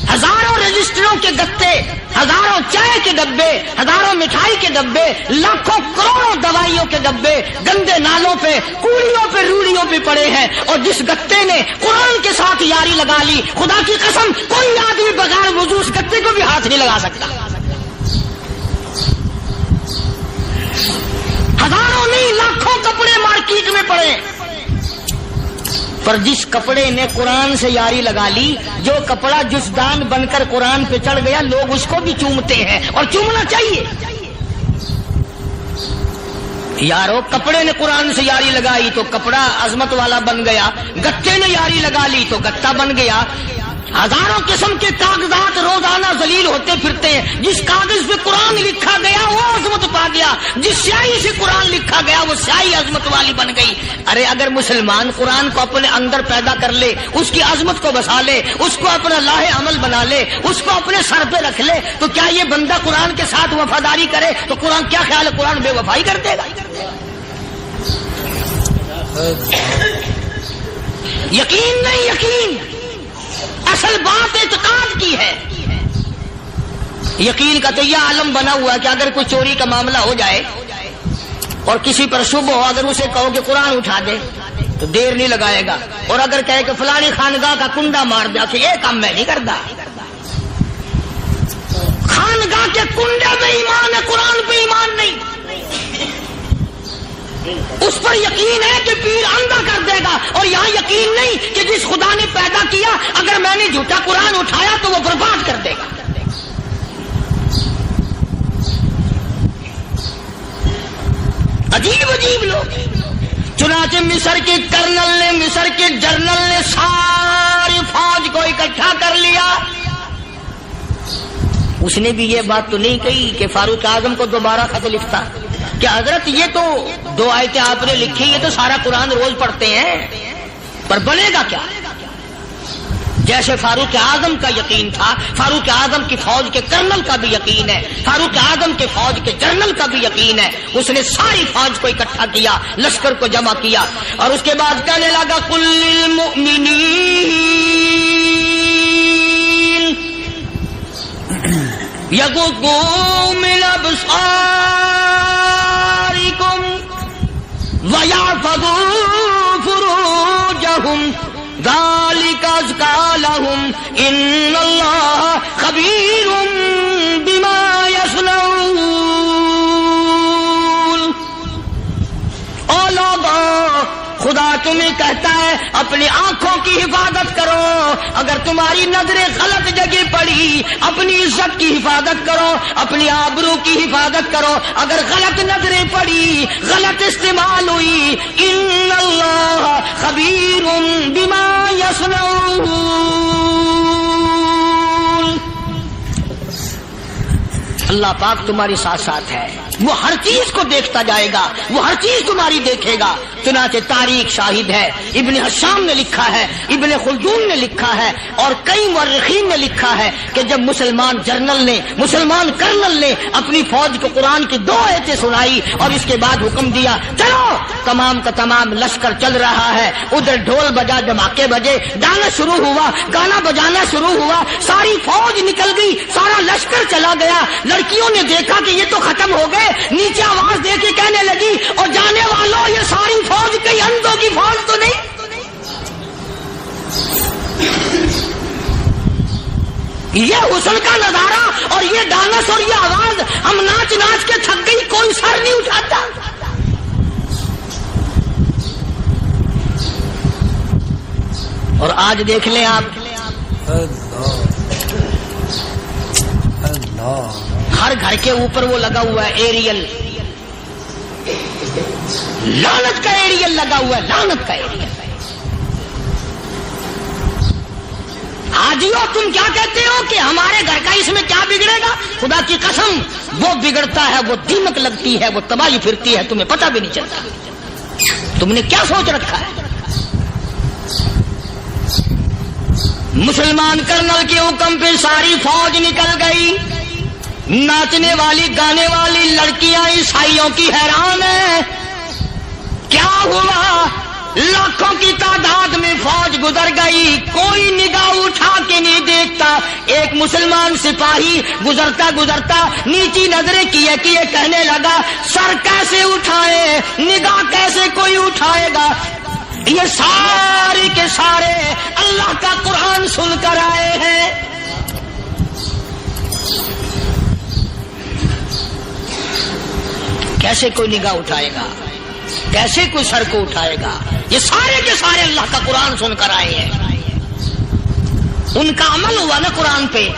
ہزاروں رجسٹروں کے گتے، ہزاروں چائے کے ڈبے، ہزاروں مٹھائی کے ڈبے، لاکھوں کروڑوں دوائیوں کے ڈبے گندے نالوں پہ، کوڑیوں پہ، روڑیوں پہ پڑے ہیں. اور جس گتے نے قرآن کے ساتھ یاری لگا لی، خدا کی قسم کوئی آدمی بغیر وضو اس گتے کو بھی ہاتھ نہیں لگا سکتا. ہزاروں نہیں لاکھوں کپڑے مارکیٹ میں پڑے، پر جس کپڑے نے قرآن سے یاری لگا لی، جو کپڑا جسدان بن کر قرآن پہ چڑھ گیا، لوگ اس کو بھی چومتے ہیں اور چومنا چاہیے. یارو کپڑے نے قرآن سے یاری لگائی تو کپڑا عظمت والا بن گیا، گتے نے یاری لگا لی تو گتا بن گیا. ہزاروں قسم کے کاغذات روزانہ ذلیل ہوتے پھرتے ہیں، جس کاغذ پہ قرآن لکھا گیا وہ عظمت پا گیا، جس سیاہی سے قرآن لکھا گیا وہ سیاہی عظمت والی بن گئی. ارے اگر مسلمان قرآن کو اپنے اندر پیدا کر لے، اس کی عظمت کو بسا لے، اس کو اپنا لاہ عمل بنا لے، اس کو اپنے سر پہ رکھ لے، تو کیا یہ بندہ قرآن کے ساتھ وفاداری کرے تو قرآن کیا خیال ہے قرآن بے وفائی کر دے گا؟ یقین نہیں، یقین اصل بات اعتقاد کی ہے. یقین کا تو یہ عالم بنا ہوا ہے کہ اگر کوئی چوری کا معاملہ ہو جائے اور کسی پر شبہ ہو، اگر اسے کہو کہ قرآن اٹھا دے تو دیر نہیں لگائے گا، اور اگر کہے کہ فلانی خانگاہ کا کنڈا مار دیا تو یہ کام میں نہیں کرتا. خانگاہ کے کنڈے پہ ایمان ہے، قرآن پہ ایمان نہیں. اس پر یقین ہے کہ پیر اندھا کر دے گا، اور یہاں یقین نہیں کہ جس خدا نے پیدا کیا اگر میں نے جھوٹا قرآن اٹھایا تو وہ برباد کر دے گا. عجیب عجیب لوگ. چنانچہ مصر کے کرنل نے، مصر کے جنرل نے ساری فوج کو اکٹھا کر لیا. اس نے بھی یہ بات تو نہیں کہی کہ فاروق اعظم کو دوبارہ خط لکھتا کہ حضرت یہ تو 2 آیتیں آپ نے لکھی، یہ تو سارا قرآن روز پڑھتے ہیں، پر بنے گا کیا؟ جیسے فاروق اعظم کا یقین تھا، فاروق اعظم کی فوج کے کرنل کا بھی یقین ہے، فاروق اعظم کے فوج کے جنرل کا بھی یقین ہے. اس نے ساری فوج کو اکٹھا کیا، لشکر کو جمع کیا، اور اس کے بعد کہنے لگا قل للمؤمنین یغضوا من ابصارکم وَيَحْفَظُوا فُرُوجَهُمْ ذَلِكَ أَزْكَىٰ لَهُمْ إِنَّ اللَّهَ خَبِيرٌ بِمَا يَصْنَعُونَ. او لوگو، خدا تمہیں کہتا ہے اپنی آنکھوں کی حفاظت کرو. اگر تمہاری نظریں غلط جگہ پڑی، اپنی عزت کی حفاظت کرو، اپنی آبرو کی حفاظت کرو. اگر غلط نظریں پڑی، غلط استعمال ہوئی، ان اللہ خبیر بما یصنعون. اللہ پاک تمہاری ساتھ ساتھ ہے، وہ ہر چیز کو دیکھتا جائے گا، وہ ہر چیز تمہاری دیکھے گا. چنانچہ تاریخ شاہد ہے، ابن حشام نے لکھا ہے، ابن خلدون نے لکھا ہے، اور کئی مورخین نے لکھا ہے کہ جب مسلمان جنرل نے، مسلمان کرنل نے اپنی فوج کو قرآن کی 2 آیتیں سنائی اور اس کے بعد حکم دیا چلو، تمام کا تمام لشکر چل رہا ہے. ادھر ڈھول بجا، دھماکے بجے، گانا شروع ہوا، گانا بجانا شروع ہوا، ساری فوج نکل گئی، سارا لشکر چلا گیا. لڑکیوں نے دیکھا کہ یہ تو ختم ہو گئے، نیچے آواز دے کے کہنے لگی اور جانے والوں یہ ساری فوج کئی اندھوں کی فوج تو نہیں. یہ حسن کا نظارہ اور یہ ڈانس اور یہ آواز، ہم ناچ ناچ کے تھک گئی، کوئی سر نہیں اٹھاتا. اور آج دیکھ لیں آپ، ہر گھر کے اوپر وہ لگا ہوا ہے ایریل، لعنت کا ایریل لگا ہوا ہے، لعنت کا ایریل. حاجیو تم کیا کہتے ہو کہ ہمارے گھر کا اس میں کیا بگڑے گا؟ خدا کی قسم وہ بگڑتا ہے، وہ دیمک لگتی ہے، وہ تباہی پھرتی ہے، تمہیں پتہ بھی نہیں چلتا. تم نے کیا سوچ رکھا ہے؟ مسلمان کرنل کے حکم پہ ساری فوج نکل گئی. ناچنے والی گانے والی لڑکیاں عیسائیوں کی حیران ہیں. کیا ہوا؟ لاکھوں کی تعداد میں فوج گزر گئی، کوئی نگاہ اٹھا کے نہیں دیکھتا. ایک مسلمان سپاہی گزرتا گزرتا نیچی نظریں کیے کہنے لگا سر کیسے اٹھائے، نگاہ کیسے کوئی اٹھائے گا؟ یہ سارے کے سارے اللہ کا قرآن سن کر آئے ہیں. کیسے کوئی نگاہ اٹھائے گا؟ کیسے کوئی سر کو اٹھائے گا؟ یہ سارے کے سارے اللہ کا قرآن سن کر آئے ہیں. ان کا عمل ہوا نا قرآن پہ،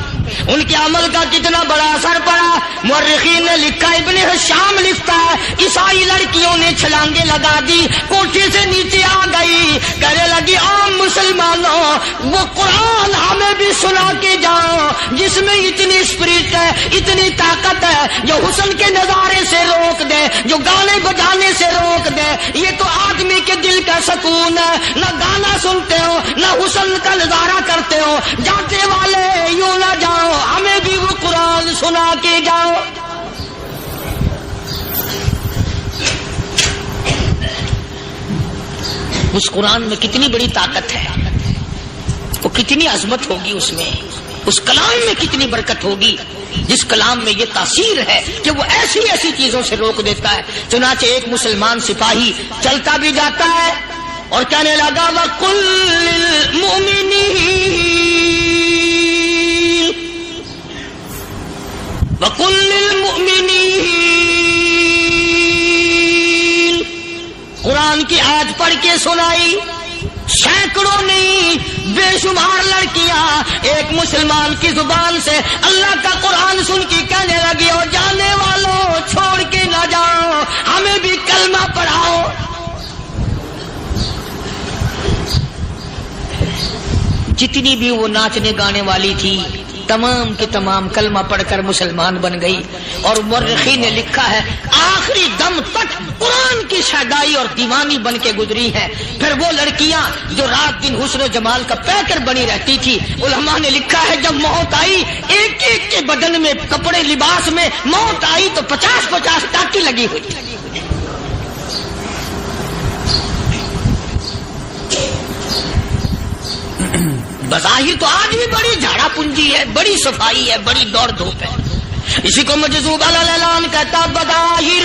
ان کے عمل کا کتنا بڑا اثر پڑا. مورخین نے لکھا، ابن حشام لکھتا ہے عیسائی لڑکیوں نے چھلانگے لگا دی، کوٹھی سے نیچے آ گئی، کہنے لگی عام مسلمانوں وہ قرآن ہمیں بھی سنا کے جاؤ جس میں اتنی اسپرٹ ہے، اتنی طاقت ہے، جو حسن کے نظارے سے روک دے، جو گانے بجانے سے روک دے. یہ تو آدمی کے دل کا سکون ہے. نہ گانا سنتے ہو نہ حسن کا نظارہ کرتے ہو. جاتے والے یوں نہ جاؤ، ہمیں بھی وہ قرآن سنا کے جاؤ. اس قرآن میں کتنی بڑی طاقت ہے، وہ کتنی عظمت ہوگی اس میں، اس کلام میں کتنی برکت ہوگی، جس کلام میں یہ تاثیر ہے کہ وہ ایسی ایسی چیزوں سے روک دیتا ہے. چنانچہ ایک مسلمان سپاہی چلتا بھی جاتا ہے اور کہنے لگا وَقُلْ لِلْمُؤْمِنِينَ وَقُلْ لِلْمُؤْمِنِينَ. قرآن کی آیت پڑھ کے سنائی. سینکڑوں نہیں بے شمار لڑکیاں ایک مسلمان کی زبان سے اللہ کا قرآن سن کے کہنے لگی اور جانے والوں چھوڑ کے نہ جاؤ، ہمیں بھی کلمہ پڑھاؤ. جتنی بھی وہ ناچنے گانے والی تھی تمام کی تمام کلمہ پڑھ کر مسلمان بن گئی. اور مورخین نے لکھا ہے آخری دم تک قرآن کی شیدائی اور دیوانی بن کے گزری ہے. پھر وہ لڑکیاں جو رات دن حسن و جمال کا پیکر بنی رہتی تھی، علماء نے لکھا ہے جب موت آئی ایک ایک کے بدن میں کپڑے لباس میں موت آئی تو 50-50 ٹاکی لگی ہوئی. بظاہر تو آج بھی بڑی جھاڑا پنجی ہے، بڑی صفائی ہے، بڑی دوڑ دھوپ ہے. اسی کو مجذوب الاعلان کہتا بظاہر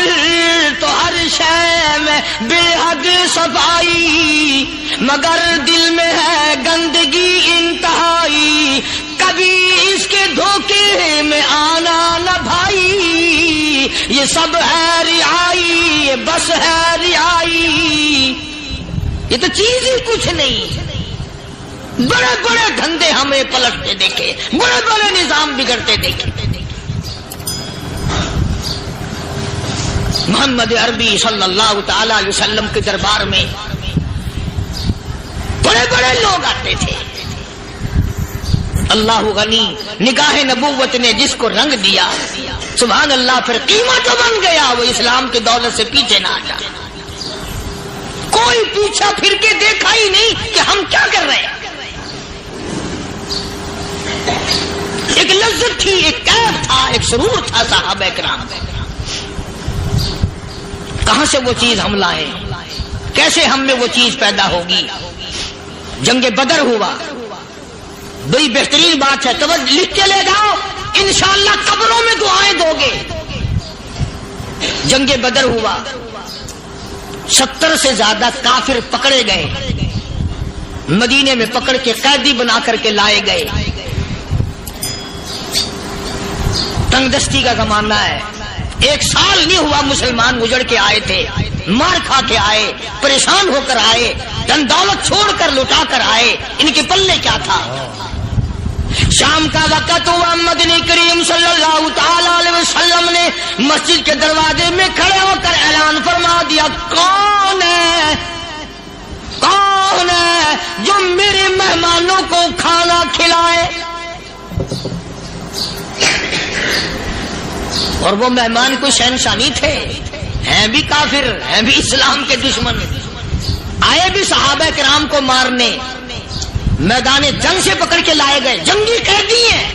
تو ہر شے میں بے حد صفائی، مگر دل میں ہے گندگی انتہائی، کبھی اس کے دھوکے میں آنا نہ بھائی، یہ سب ہے رعائی، یہ بس ہے رعائی. یہ تو چیز ہی کچھ نہیں. بڑے بڑے دھندے ہمیں پلٹتے دیکھے، بڑے بڑے نظام بگڑتے دیکھے. محمد عربی صلی اللہ تعالی علیہ وسلم کے دربار میں بڑے بڑے لوگ آتے تھے. اللہ غنی، نگاہ نبوت نے جس کو رنگ دیا سبحان اللہ، پھر قیمت جو بن گیا وہ اسلام کی دولت سے پیچھے نہ ہٹا. کوئی پیچھا پھر کے دیکھا ہی نہیں کہ ہم کیا کر رہے ہیں. ایک لذت تھی، ایک کیف تھا، ایک سرور تھا صحابہ کرام. کہاں سے وہ چیز ہم لائے، کیسے ہم میں وہ چیز پیدا ہوگی. جنگ بدر ہوا، بڑی بہترین بات ہے، توجہ لکھ کے لے جاؤ، انشاءاللہ قبروں میں دعائیں دو گے. جنگ بدر ہوا، 70 سے زیادہ کافر پکڑے گئے، مدینے میں پکڑ کے قیدی بنا کر کے لائے گئے. تنگ دستی کا زمانہ ہے، 1 سال نہیں ہوا مسلمان گزر کے آئے تھے، مار کھا کے آئے، پریشان ہو کر آئے، دن دولت چھوڑ کر لٹا کر آئے. ان کے پلے کیا تھا؟ شام کا وقت ہوا، مدنی کریم صلی اللہ تعالی علیہ وسلم نے مسجد کے دروازے میں کھڑے ہو کر اعلان فرما دیا کون ہے، کون ہے جو میرے مہمانوں کو کھانا کھلائے. اور وہ مہمان کوئی شہنشاہ نہیں تھے، ہیں بھی کافر، ہیں بھی اسلام کے دشمن. آئے بھی صحابہ کرام کو مارنے، میدان جنگ سے پکڑ کے لائے گئے، جنگی قیدی ہیں.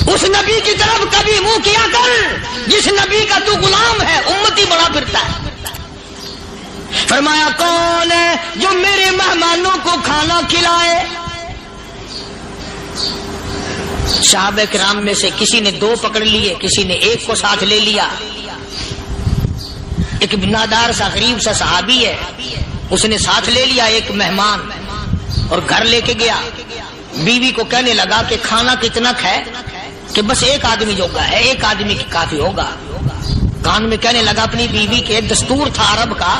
اس نبی کی طرف کبھی منہ کیا کر جس نبی کا تو غلام ہے، امتی بڑا پھرتا ہے. فرمایا کون ہے جو میرے مہمانوں کو کھانا کھلائے؟ صحابہ کرام میں سے کسی نے 2 پکڑ لیے، کسی نے 1 کو ساتھ لے لیا. ایک بنادار سا غریب سا صحابی ہے، اس نے ساتھ لے لیا ایک مہمان اور گھر لے کے گیا. بیوی کو کہنے لگا کہ کھانا کتنا کھائے؟ کہ بس 1 آدمی جوگا ہے، 1 آدمی کی کافی ہوگا. کان میں کہنے لگا اپنی بیوی کے، دستور تھا عرب کا،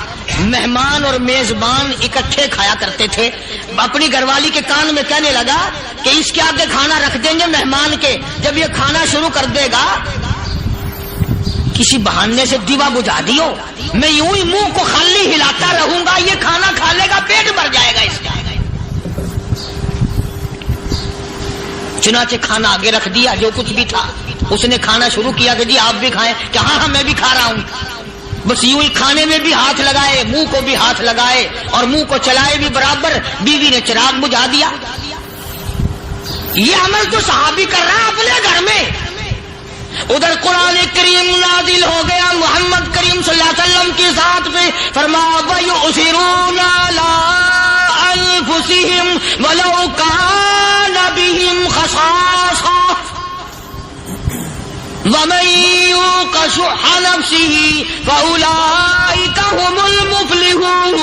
مہمان اور میزبان اکٹھے کھایا کرتے تھے. اپنی گھر والی کے کان میں کہنے لگا کہ اس کے آگے کھانا رکھ دیں گے مہمان کے، جب یہ کھانا شروع کر دے گا کسی بہانے سے دیوا بجھا دیو، میں یوں ہی منہ کو خالی ہلاتا رہوں گا، یہ کھانا کھا لے گا، پیٹ بھر جائے گا اس کا. چنانچہ کھانا آگے رکھ دیا، جو کچھ بھی تھا. اس نے کھانا شروع کیا کہ جی آپ بھی کھائیں، کہ ہاں میں بھی کھا رہا ہوں. بس یوں ہی کھانے میں بھی ہاتھ لگائے، منہ کو بھی ہاتھ لگائے اور منہ کو چلائے بھی برابر. بیوی نے چراغ بجھا دیا. یہ عمل تو صحابی کر رہا ہے اپنے گھر میں. ادھر قرآن کریم نازل ہو گیا محمد کریم صلی اللہ علیہ وسلم کی ذات پہ. فرمایا وَيُؤْثِرُونَ عَلَىٰ أَنفُسِهِمْ وَلَوْ كَانَ بِهِمْ خَصَاصَةٌ وَمَن يُوقَ شُحَّ نَفْسِهِ فَأُولَٰئِكَ هُمُ الْمُفْلِحُونَ.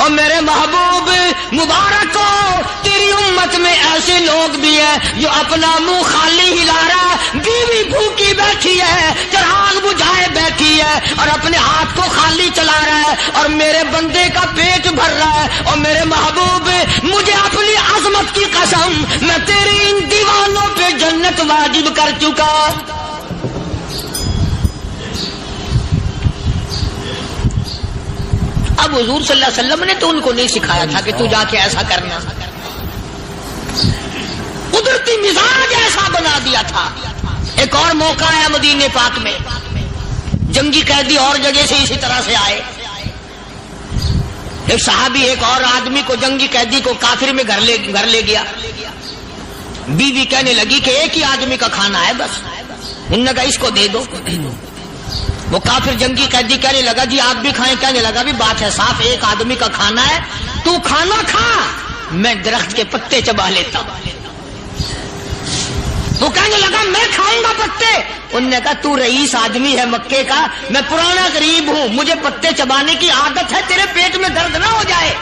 اور میرے محبوب مبارک ہو، تیری امت میں ایسے لوگ بھی ہیں جو اپنا منہ خالی ہلا رہا ہے، بیوی بھوکی بیٹھی ہے، چراغ بجھائے بیٹھی ہے اور اپنے ہاتھ کو خالی چلا رہا ہے اور میرے بندے کا پیٹ بھر رہا ہے. اور میرے محبوب مجھے اپنی عظمت کی قسم، میں تیری ان دیوانوں پہ جنت واجب کر چکا. اب حضور صلی اللہ علیہ وسلم نے تو ان کو نہیں سکھایا تھا کہ تو جا کے ایسا کرنا، قدرتی مزاج ایسا بنا دیا تھا. ایک اور موقع آیا مدینے پاک میں، جنگی قیدی اور جگہ سے اسی طرح سے آئے. ایک صحابی ایک اور آدمی کو، جنگی قیدی کو کافر میں گھر لے گیا. بیوی کہنے لگی کہ 1 ہی آدمی کا کھانا ہے بس. انہوں نے کہا اس کو دے دو. وہ کافر جنگی قیدی کہنے لگا جی آپ بھی کھائیں. کہنے لگا بھی بات ہے صاف، 1 آدمی کا کھانا ہے، تو کھانا کھا، میں درخت کے پتے چبا لیتا ہوں. وہ کہنے لگا میں کھاؤں گا پتے. انہوں نے کہا تو رئیس آدمی ہے مکے کا، میں پرانا غریب ہوں، مجھے پتے چبانے کی عادت ہے، تیرے پیٹ میں درد نہ ہو جائے،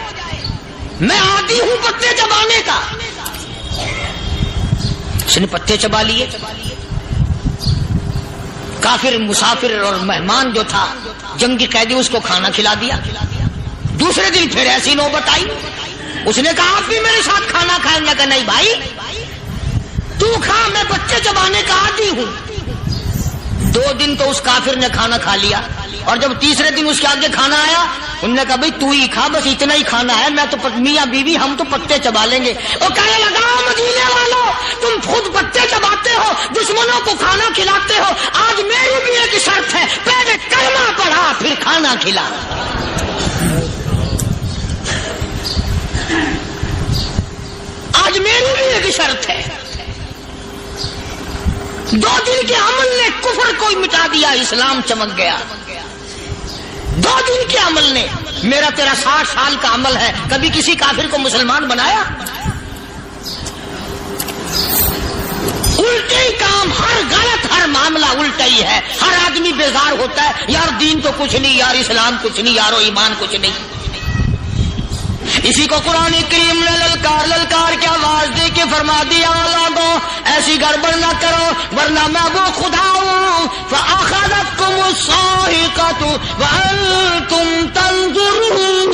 میں عادی ہوں پتے چبانے کا. اس نے پتے چبا لیے. کافر مسافر اور مہمان جو تھا جنگی قیدی، اس کو کھانا کھلا دیا. دوسرے دن پھر ایسی نوبت آئی. اس نے کہا آپ بھی میرے ساتھ کھانا کھائیں گے؟ کہ نہیں بھائی تو کھا، میں بچے چبانے کا عادی ہوں. 2 دن تو اس کافر نے کھانا کھا لیا اور جب تیسرے دن اس کے آگے کھانا آیا، انہوں نے کہا بھائی تو ہی کھا، بس اتنا ہی کھانا ہے، میں تو میاں بیوی ہم تو پتے چبا لیں گے. اور کہنے لگا مدینے والوں تم خود پتے چباتے ہو، دشمنوں کو کھانا کھلاتے ہو، آج میری بھی ایک شرط ہے، پہلے کلمہ پڑھا پھر کھانا کھلا. آج میری بھی ایک شرط ہے. 2 دن کے عمل نے کفر کو مٹا دیا، اسلام چمک گیا. 2 دن کے عمل نے. میرا تیرا 60 سال کا عمل ہے، کبھی کسی کافر کو مسلمان بنایا؟ الٹے ہی کام، ہر غلط، ہر معاملہ الٹا ہی ہے. ہر آدمی بیزار ہوتا ہے، یار دین تو کچھ نہیں، یار اسلام کچھ نہیں، یارو ایمان کچھ نہیں. اسی کو قرآن کریم نے للکار کے آواز دے کے فرما دیا لوگوں ایسی گڑبڑ نہ کرو ورنہ میں وہ خدا ہوں. فَأَخَذَتْكُمُ الصَّاعِقَةُ وَأَنْتُمْ تَنظُرُونَ.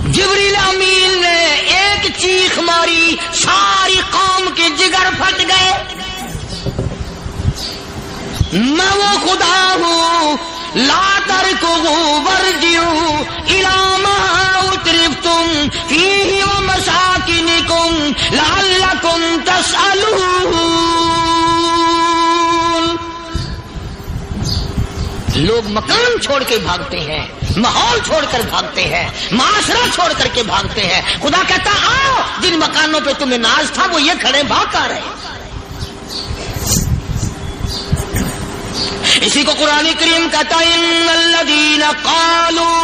جبریل امین نے ایک چیخ ماری، ساری قوم کے جگر پھٹ گئے. میں وہ خدا ہوں. لا تركضوا وارجعوا إلى ما أترفتم فيه ومساكنكم لعلكم تسألون. لوگ مکان چھوڑ کے بھاگتے ہیں، ماحول چھوڑ کر بھاگتے ہیں، معاشرہ چھوڑ کر کے بھاگتے ہیں. خدا کہتا آؤ، جن مکانوں پہ تمہیں ناز تھا وہ یہ کھڑے بھاگ کر رہے. اسی کو قرآن کریم کہتا ہے ان الذین قالوا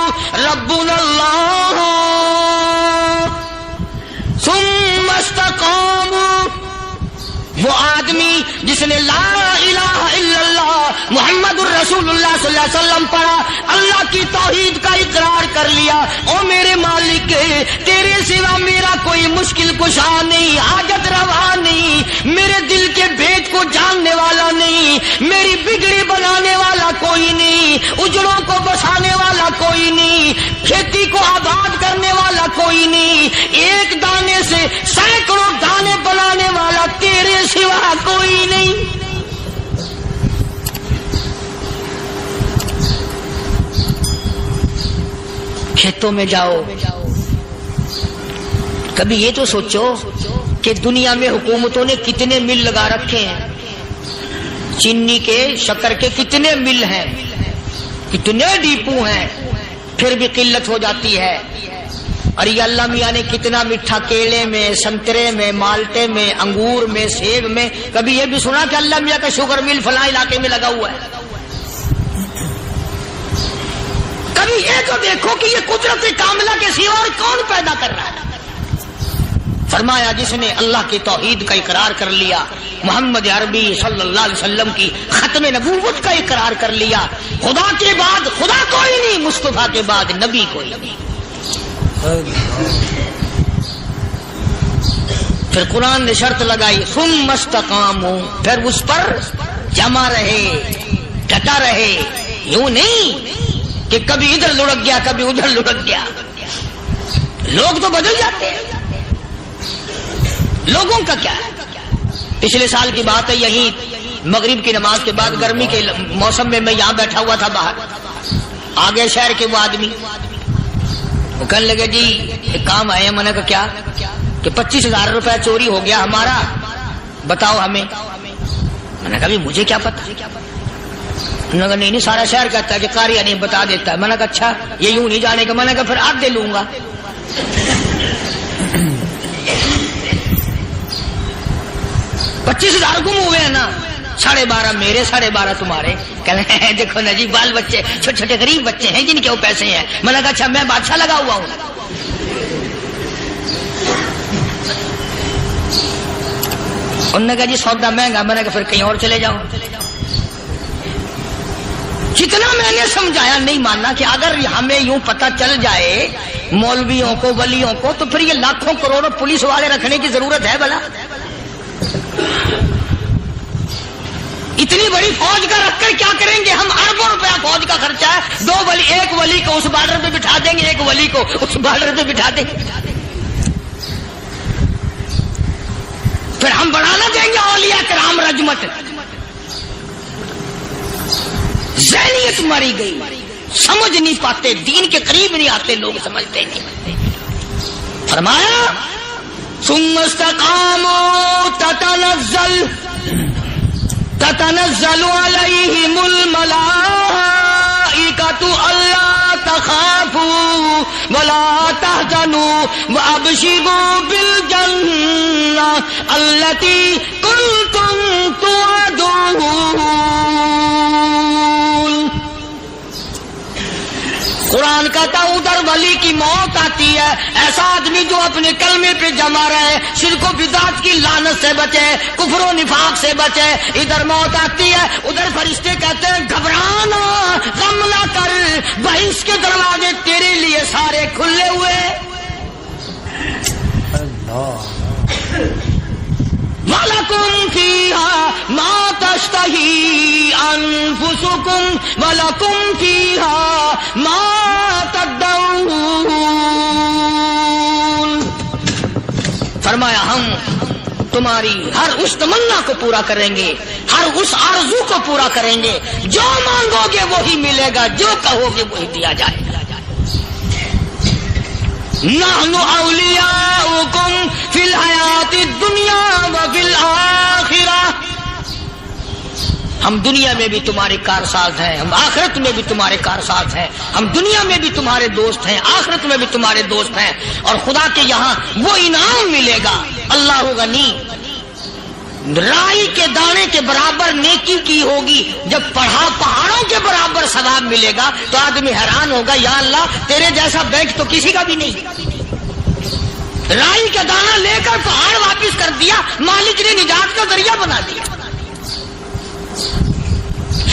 ربنا اللہ ثم استقاموا، وہ آدمی جس نے لا الہ الا اللہ محمد الرسول اللہ صلی اللہ علیہ وسلم پڑھا، اللہ کی توحید کا اقرار کر لیا، او میرے مالک تیرے سوا میرا کوئی مشکل کشا نہیں، حاجت روا نہیں، میرے دل کے بھید کو جاننے والا نہیں، میری بگڑی بنانے والا کوئی نہیں، اجڑوں کو بسانے والا کوئی نہیں، کھیتی کو آباد کرنے والا کوئی نہیں، ایک دانے سے سینکڑوں دانے بنانے والا تیرے سوا کوئی نہیں. کھیتوں میں جاؤ، کبھی یہ تو سوچو کہ دنیا میں حکومتوں نے کتنے مل لگا رکھے ہیں، چینی کے شکر کے کتنے مل ہیں، کتنے ڈیپو ہیں، پھر بھی قلت ہو جاتی ہے. اور یہ اللہ میاں نے کتنا میٹھا کیلے میں، سنترے میں، مالٹے میں، انگور میں، سیب میں. کبھی یہ بھی سنا کہ اللہ میاں کا شوگر مل فلاں علاقے میں لگا ہوا ہے؟ کبھی یہ تو دیکھو کہ یہ قدرت کاملہ کے سوا اور کون پیدا کر رہا ہے. فرمایا جس نے اللہ کی توحید کا اقرار کر لیا، محمد عربی صلی اللہ علیہ وسلم کی ختم نبوت کا اقرار کر لیا، خدا کے بعد خدا کوئی نہیں، مصطفیٰ کے بعد نبی کوئی نہیں. پھر قرآن نے شرط لگائی ثم استقاموا، پھر اس پر جمع رہے، ڈٹا رہے. یوں نہیں کہ کبھی ادھر لڑک گیا کبھی ادھر لڑک گیا. لوگ تو بدل جاتے ہیں، لوگوں کا کیا ہے. پچھلے سال کی بات ہے، یہی مغرب کی نماز کے بعد گرمی کے موسم میں میں یہاں بیٹھا ہوا تھا باہر، آگے شہر کے وہ آدمی وہ کہنے لگے جی ایک کام آئے ہیں. میں نے کہا کیا؟ کہ 25,000 روپے چوری ہو گیا ہمارا، بتاؤ ہمیں. میں نے کہا مجھے کیا پتا. انہوں نے کہا نہیں سارا شہر کہتا ہے کہ قاریہ نہیں بتا دیتا ہے. میں نے کہا اچھا یہ یوں نہیں جانے کا. میں نے کہا پھر آدھے لوں گا. 25,000 گم ہوئے ہیں نا، 12.5 میرے 12.5 تمہارے. کہنے ہیں دیکھو نا جی بال بچے چھوٹے چھوٹے غریب بچے ہیں جن کے وہ پیسے ہیں. میں نے کہا اچھا میں بادشاہ لگا ہوا ہوں. انہوں نے کہا جی سودا مہنگا. میں نے کہا پھر کہیں اور چلے جاؤ. جتنا میں نے سمجھایا نہیں ماننا کہ اگر ہمیں یوں پتہ چل جائے مولویوں کو ولیوں کو تو پھر یہ لاکھوں کروڑوں پولیس والے رکھنے کی ضرورت ہے بھلا؟ اتنی بڑی فوج کا رکھ کر کیا کریں گے ہم؟ اربوں روپیہ فوج کا خرچہ ہے. 2 ولی، ایک ولی کو اس بارڈر پہ بٹھا دیں گے، ایک ولی کو اس بارڈر پہ بٹھا دیں گے. پھر ہم بڑھانا دیں گے اولیاء کرام رجمت. ذہنیت ماری گئی، سمجھ نہیں پاتے، دین کے قریب نہیں آتے لوگ، سمجھتے نہیں. فرمایا ثم استقاموا تتنزل علیہم الملائکۃ الا تخافوا ولا تحزنوا وابشروا بالجنہ التی کنتم توعدون. قرآن کہتا ادھر ولی کی موت آتی ہے، ایسا آدمی جو اپنے کلمے پہ جمع رہے، شرک و بدعت کی لعنت سے بچے، کفر و نفاق سے بچے. ادھر موت آتی ہے، ادھر فرشتے کہتے ہیں گھبرانا، غم نہ کر، بہشت کے دروازے تیرے لیے سارے کھلے ہوئے. وَلَكُمْ فِيهَا مَا تَشْتَهِي أَنفُسُكُمْ وَلَكُمْ فِيهَا مَا تَدَّعُونَ. فرمایا ہم تمہاری ہر اس تمنا کو پورا کریں گے، ہر اس آرزو کو پورا کریں گے. جو مانگو گے وہی ملے گا، جو کہو گے وہی دیا جائے گا. نحن اولیاؤکم فی الحیات الدنیا وفی الآخرہ. ہم دنیا میں بھی تمہارے کارساز ہیں، ہم آخرت میں بھی تمہارے کارساز ہیں، ہم دنیا میں بھی تمہارے دوست ہیں، آخرت میں بھی تمہارے دوست ہیں، اور خدا کے یہاں وہ انعام ملے گا۔ اللہ غنی، رائی کے دانے کے برابر نیکی کی ہوگی، جب پڑھا پہاڑوں کے برابر ثواب ملے گا تو آدمی حیران ہوگا، یا اللہ تیرے جیسا بیگ تو کسی کا بھی نہیں۔ رائی کا دانہ لے کر پہاڑ واپس کر دیا، مالک نے نجات کا ذریعہ بنا دیا۔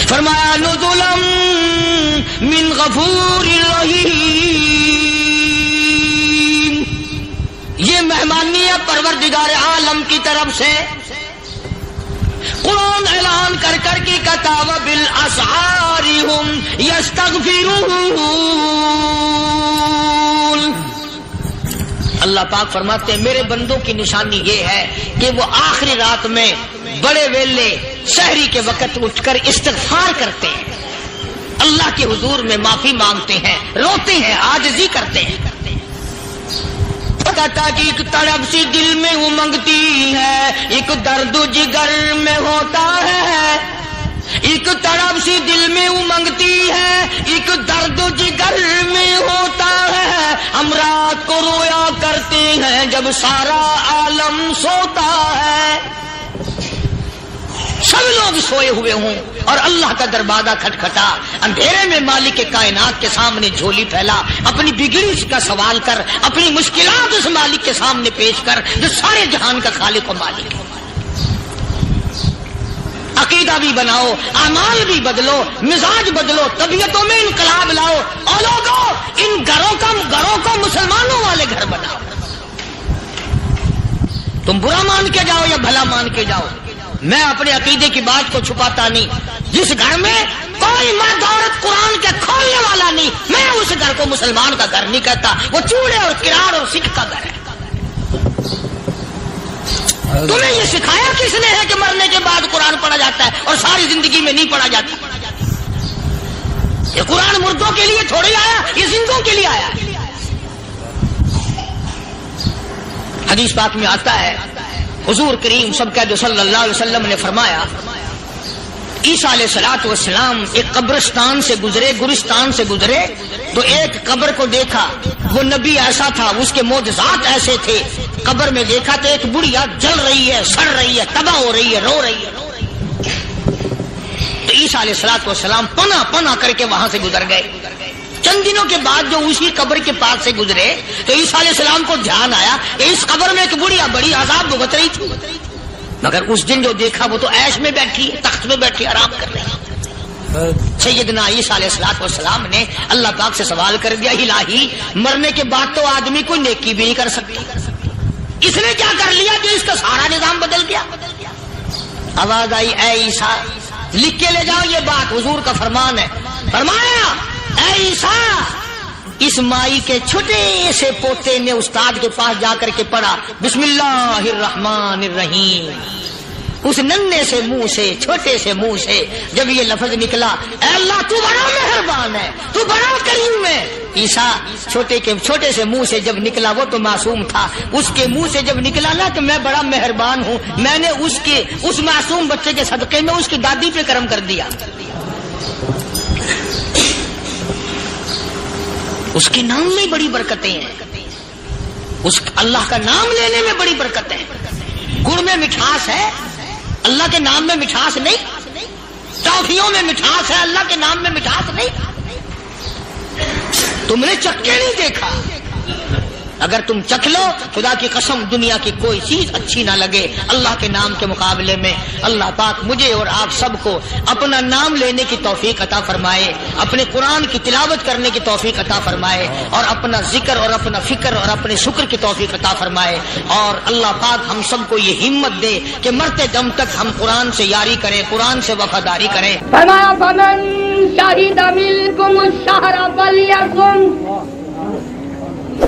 فرمایا نزلا من غفور رحیم، یہ مہمانی ہے پروردگار عالم کی طرف سے۔ قرآن اعلان کر کر کے کتاب بالاسحار ہم یستغفرون، اللہ پاک فرماتے ہیں میرے بندوں کی نشانی یہ ہے کہ وہ آخری رات میں بڑے ویلے سحری کے وقت اٹھ کر استغفار کرتے ہیں، اللہ کے حضور میں معافی مانگتے ہیں، روتے ہیں، عاجزی کرتے ہیں۔ کہتا کہ ایک تڑپ سی دل میں امنگتی ہے، ایک درد جگر میں ہوتا ہے، ایک تڑپ سی دل میں امنگتی ہے، ایک درد جگر میں ہوتا ہے، ہم رات کو رویا کرتے ہیں جب سارا عالم سوتا ہے۔ سب لوگ سوئے ہوئے ہوں اور اللہ کا دروازہ کھٹکھٹا، اندھیرے میں مالک کائنات کے سامنے جھولی پھیلا، اپنی بگڑی کا سوال کر، اپنی مشکلات اس مالک کے سامنے پیش کر جو سارے جہان کا خالق و مالک ہے۔ عقیدہ بھی بناؤ، اعمال بھی بدلو، مزاج بدلو، طبیعتوں میں انقلاب لاؤ، اور لوگوں ان گھروں کو مسلمانوں والے گھر بناؤ۔ تم برا مان کے جاؤ یا بھلا مان کے جاؤ، میں اپنے عقیدے کی بات کو چھپاتا نہیں۔ جس گھر میں کوئی مرد عورت قرآن کے کھولنے والا نہیں، میں اس گھر کو مسلمان کا گھر نہیں کہتا، وہ چوڑے اور کرار اور سکھ کا گھر ہے۔ تمہیں یہ سکھایا کس نے ہے کہ مرنے کے بعد قرآن پڑھا جاتا ہے اور ساری زندگی میں نہیں پڑھا جاتا؟ یہ قرآن مردوں کے لیے تھوڑی آیا، یہ زندوں کے لیے آیا۔ حدیث پاک میں آتا ہے حضور کریم سب کہہ دو صلی اللہ علیہ وسلم نے فرمایا، عیسیٰ علیہ الصلوۃ والسلام ایک قبرستان سے گزرے، گورستان سے گزرے تو ایک قبر کو دیکھا، وہ نبی ایسا تھا، اس کے معجزات ایسے تھے۔ قبر میں دیکھا تو ایک بڑھیا جل رہی ہے، سڑ رہی ہے، تباہ ہو رہی ہے، رو رہی ہے۔ تو عیسیٰ علیہ الصلوۃ والسلام پناہ کر کے وہاں سے گزر گئے۔ چند دنوں کے بعد جو اسی قبر کے پاس سے گزرے تو عیسیٰ علیہ السلام کو دھیان آیا کہ اس قبر میں ایک بڑھیا بڑی عذاب بھگت رہی تھی، مگر اس دن جو دیکھا وہ تو عیش میں بیٹھی ہے، تخت میں بیٹھی آرام کر رہی ہے۔ سیدنا عیسیٰ علیہ الصلوۃ والسلام نے اللہ پاک سے سوال کر دیا، الہی مرنے کے بعد تو آدمی کوئی نیکی بھی نہیں کر سکتا، اس نے کیا کر لیا کہ اس کا سارا نظام بدل گیا؟ آواز آئی، اے عیسیٰ لکھ کے لے جاؤ یہ بات، حضور کا فرمان ہے۔ فرمایا، اے عیسیٰ، اس مائی کے چھوٹے سے پوتے نے استاد کے پاس جا کر کے پڑھا بسم اللہ الرحمن الرحیم، اس ننھے سے منہ سے، چھوٹے سے منہ سے جب یہ لفظ نکلا، اے اللہ تو بڑا مہربان ہے، تو بڑا کریم ہے۔ عیسیٰ چھوٹے سے منہ سے جب نکلا، وہ تو معصوم تھا، اس کے منہ سے جب نکلا نا کہ میں بڑا مہربان ہوں، میں نے اس معصوم بچے کے صدقے میں اس کی دادی پہ کرم کر دیا۔ اس کے نام میں بڑی برکتیں ہیں، اس اللہ کا نام لینے میں بڑی برکتیں ہیں۔ گڑ میں مٹھاس ہے، اللہ کے نام میں مٹھاس نہیں۔ ٹافیوں میں مٹھاس ہے، اللہ کے نام میں مٹھاس نہیں۔ تم نے چکھ کے نہیں دیکھا، اگر تم چکھ لو خدا کی قسم دنیا کی کوئی چیز اچھی نہ لگے اللہ کے نام کے مقابلے میں۔ اللہ پاک مجھے اور آپ سب کو اپنا نام لینے کی توفیق عطا فرمائے، اپنے قرآن کی تلاوت کرنے کی توفیق عطا فرمائے، اور اپنا ذکر اور اپنا فکر اور اپنے شکر کی توفیق عطا فرمائے، اور اللہ پاک ہم سب کو یہ ہمت دے کہ مرتے دم تک ہم قرآن سے یاری کریں، قرآن سے وفاداری کریں۔ فرمایا فمن شہد منکم الشہر فلیصم،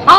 100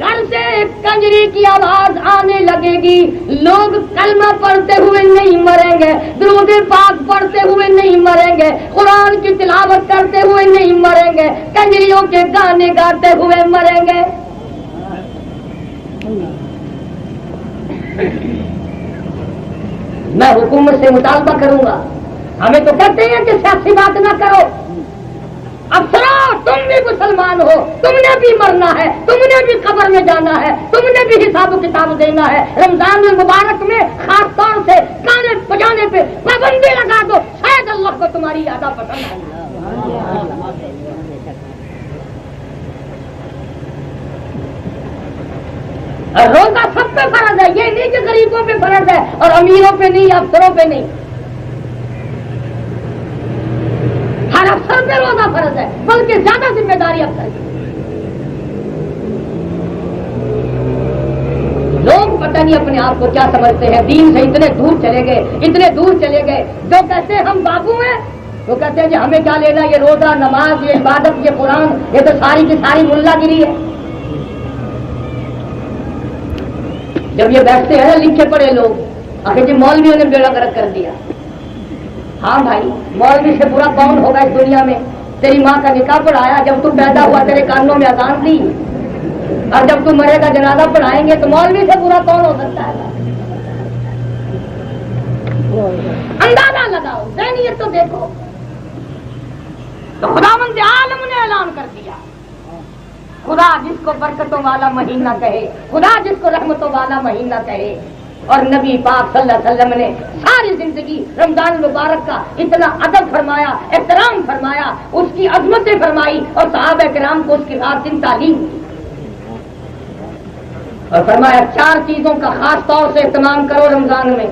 گھر سے کنجری کی آواز آنے لگے گی، لوگ کلمہ پڑھتے ہوئے نہیں مریں گے، درود پاک پڑھتے ہوئے نہیں مریں گے، قرآن کی تلاوت کرتے ہوئے نہیں مریں گے، کنجریوں کے گانے گاتے ہوئے مریں گے۔ میں حکومت سے مطالبہ کروں گا، ہمیں تو کہتے ہیں کہ سیاسی بات نہ کرو، افسروں تم بھی مسلمان ہو، تم نے بھی مرنا ہے، تم نے بھی قبر میں جانا ہے، تم نے بھی حساب و کتاب دینا ہے۔ رمضان المبارک میں خاص طور سے گانے بجانے پہ پابندی لگا دو، شاید اللہ کو تمہاری یادہ پسند آئے۔ روزہ سب پہ فرض ہے، یہ نہیں کہ غریبوں پہ فرض ہے اور امیروں پہ نہیں، افسروں پہ نہیں، ہر افسر پہ روزہ فرض ہے، بلکہ زیادہ ذمہ داری افسر کی۔ لوگ پتہ نہیں اپنے آپ کو کیا سمجھتے ہیں، دین سے اتنے دور چلے گئے، اتنے دور چلے گئے، جو کہتے ہیں ہم بابو ہیں، وہ کہتے ہیں کہ ہمیں کیا لینا، یہ روزہ، نماز، یہ عبادت، یہ قرآن، یہ تو ساری کی ساری ملا گیری ہے۔ جب یہ بیٹھتے ہیں نا لکھے پڑے لوگ، آخر جی مولویوں نے بیڑا غرق کر دیا۔ ہاں بھائی، مولوی سے برا کون ہوگا اس دنیا میں؟ تیری ماں کا نکاح پڑھایا، جب تو پیدا ہوا تیرے کانوں میں اذان دی، اور جب تو مرے گا جنازہ پڑھائیں گے، تو مولوی سے برا کون ہو سکتا ہے؟ اندازہ لگاؤ، ذہنیت تو دیکھو۔ تو خداوند عالم نے اعلان کر دیا، خدا جس کو برکتوں والا مہینہ کہے، خدا جس کو رحمتوں والا مہینہ کہے۔ اور نبی پاک صلی اللہ علیہ وسلم نے ساری زندگی رمضان المبارک کا اتنا ادب فرمایا، احترام فرمایا، اس کی عظمتیں فرمائی، اور صحابہ کرام کو اس کی رات دن تعلیم دی، اور فرمایا 4 چیزوں کا خاص طور سے اہتمام کرو رمضان میں،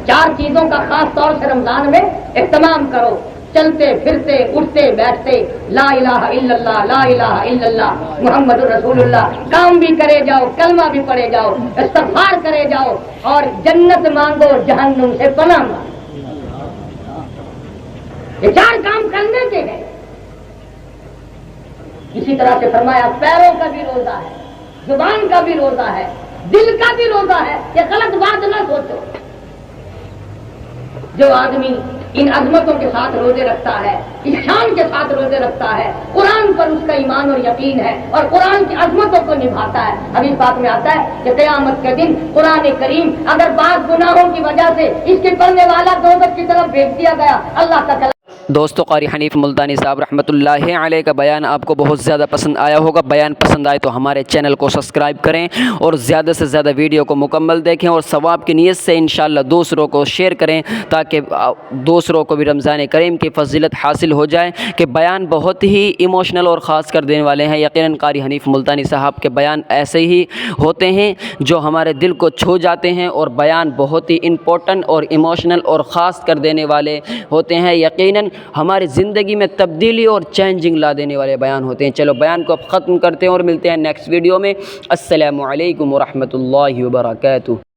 4 چیزوں کا خاص طور سے رمضان میں اہتمام کرو، چلتے پھرتے اٹھتے بیٹھتے لا الہ الا اللہ، لا الہ الا اللہ محمد رسول اللہ، کام بھی کرے جاؤ، کلمہ بھی پڑھے جاؤ، استغفار کرے جاؤ، اور جنت مانگو، جہنم سے پناہ مانگو۔ یہ 4 کام کرنے کے ہیں۔ اسی طرح سے فرمایا پیروں کا بھی روزہ ہے، زبان کا بھی روزہ ہے، دل کا بھی روزہ ہے۔ یہ غلط بات نہ سوچو، جو آدمی ان عظمتوں کے ساتھ روزے رکھتا ہے، اس شان کے ساتھ روزے رکھتا ہے، قرآن پر اس کا ایمان اور یقین ہے، اور قرآن کی عظمتوں کو نبھاتا ہے۔ حدیث پاک میں آتا ہے کہ قیامت کے دن قرآن کریم اگر بعض گناہوں کی وجہ سے اس کے پڑھنے والا دوزخ کی طرف بھیج دیا گیا، اللہ کا دوستو قاری حنیف ملتانی صاحب رحمۃ اللہ علیہ کا بیان آپ کو بہت زیادہ پسند آیا ہوگا۔ بیان پسند آئے تو ہمارے چینل کو سبسکرائب کریں اور زیادہ سے زیادہ ویڈیو کو مکمل دیکھیں، اور ثواب کی نیت سے انشاءاللہ دوسروں کو شیئر کریں تاکہ دوسروں کو بھی رمضان کریم کی فضیلت حاصل ہو جائے۔ کہ بیان بہت ہی ایموشنل اور خاص کر دینے والے ہیں۔ یقیناً قاری حنیف ملتانی صاحب کے بیان ایسے ہی ہوتے ہیں جو ہمارے دل کو چھو جاتے ہیں، اور بیان بہت ہی امپورٹنٹ اور ایموشنل اور خاص کر دینے والے ہوتے ہیں۔ یقیناً ہماری زندگی میں تبدیلی اور چینجنگ لا دینے والے بیان ہوتے ہیں۔ چلو بیان کو اب ختم کرتے ہیں اور ملتے ہیں نیکسٹ ویڈیو میں۔ السلام علیکم ورحمۃ اللہ وبرکاتہ۔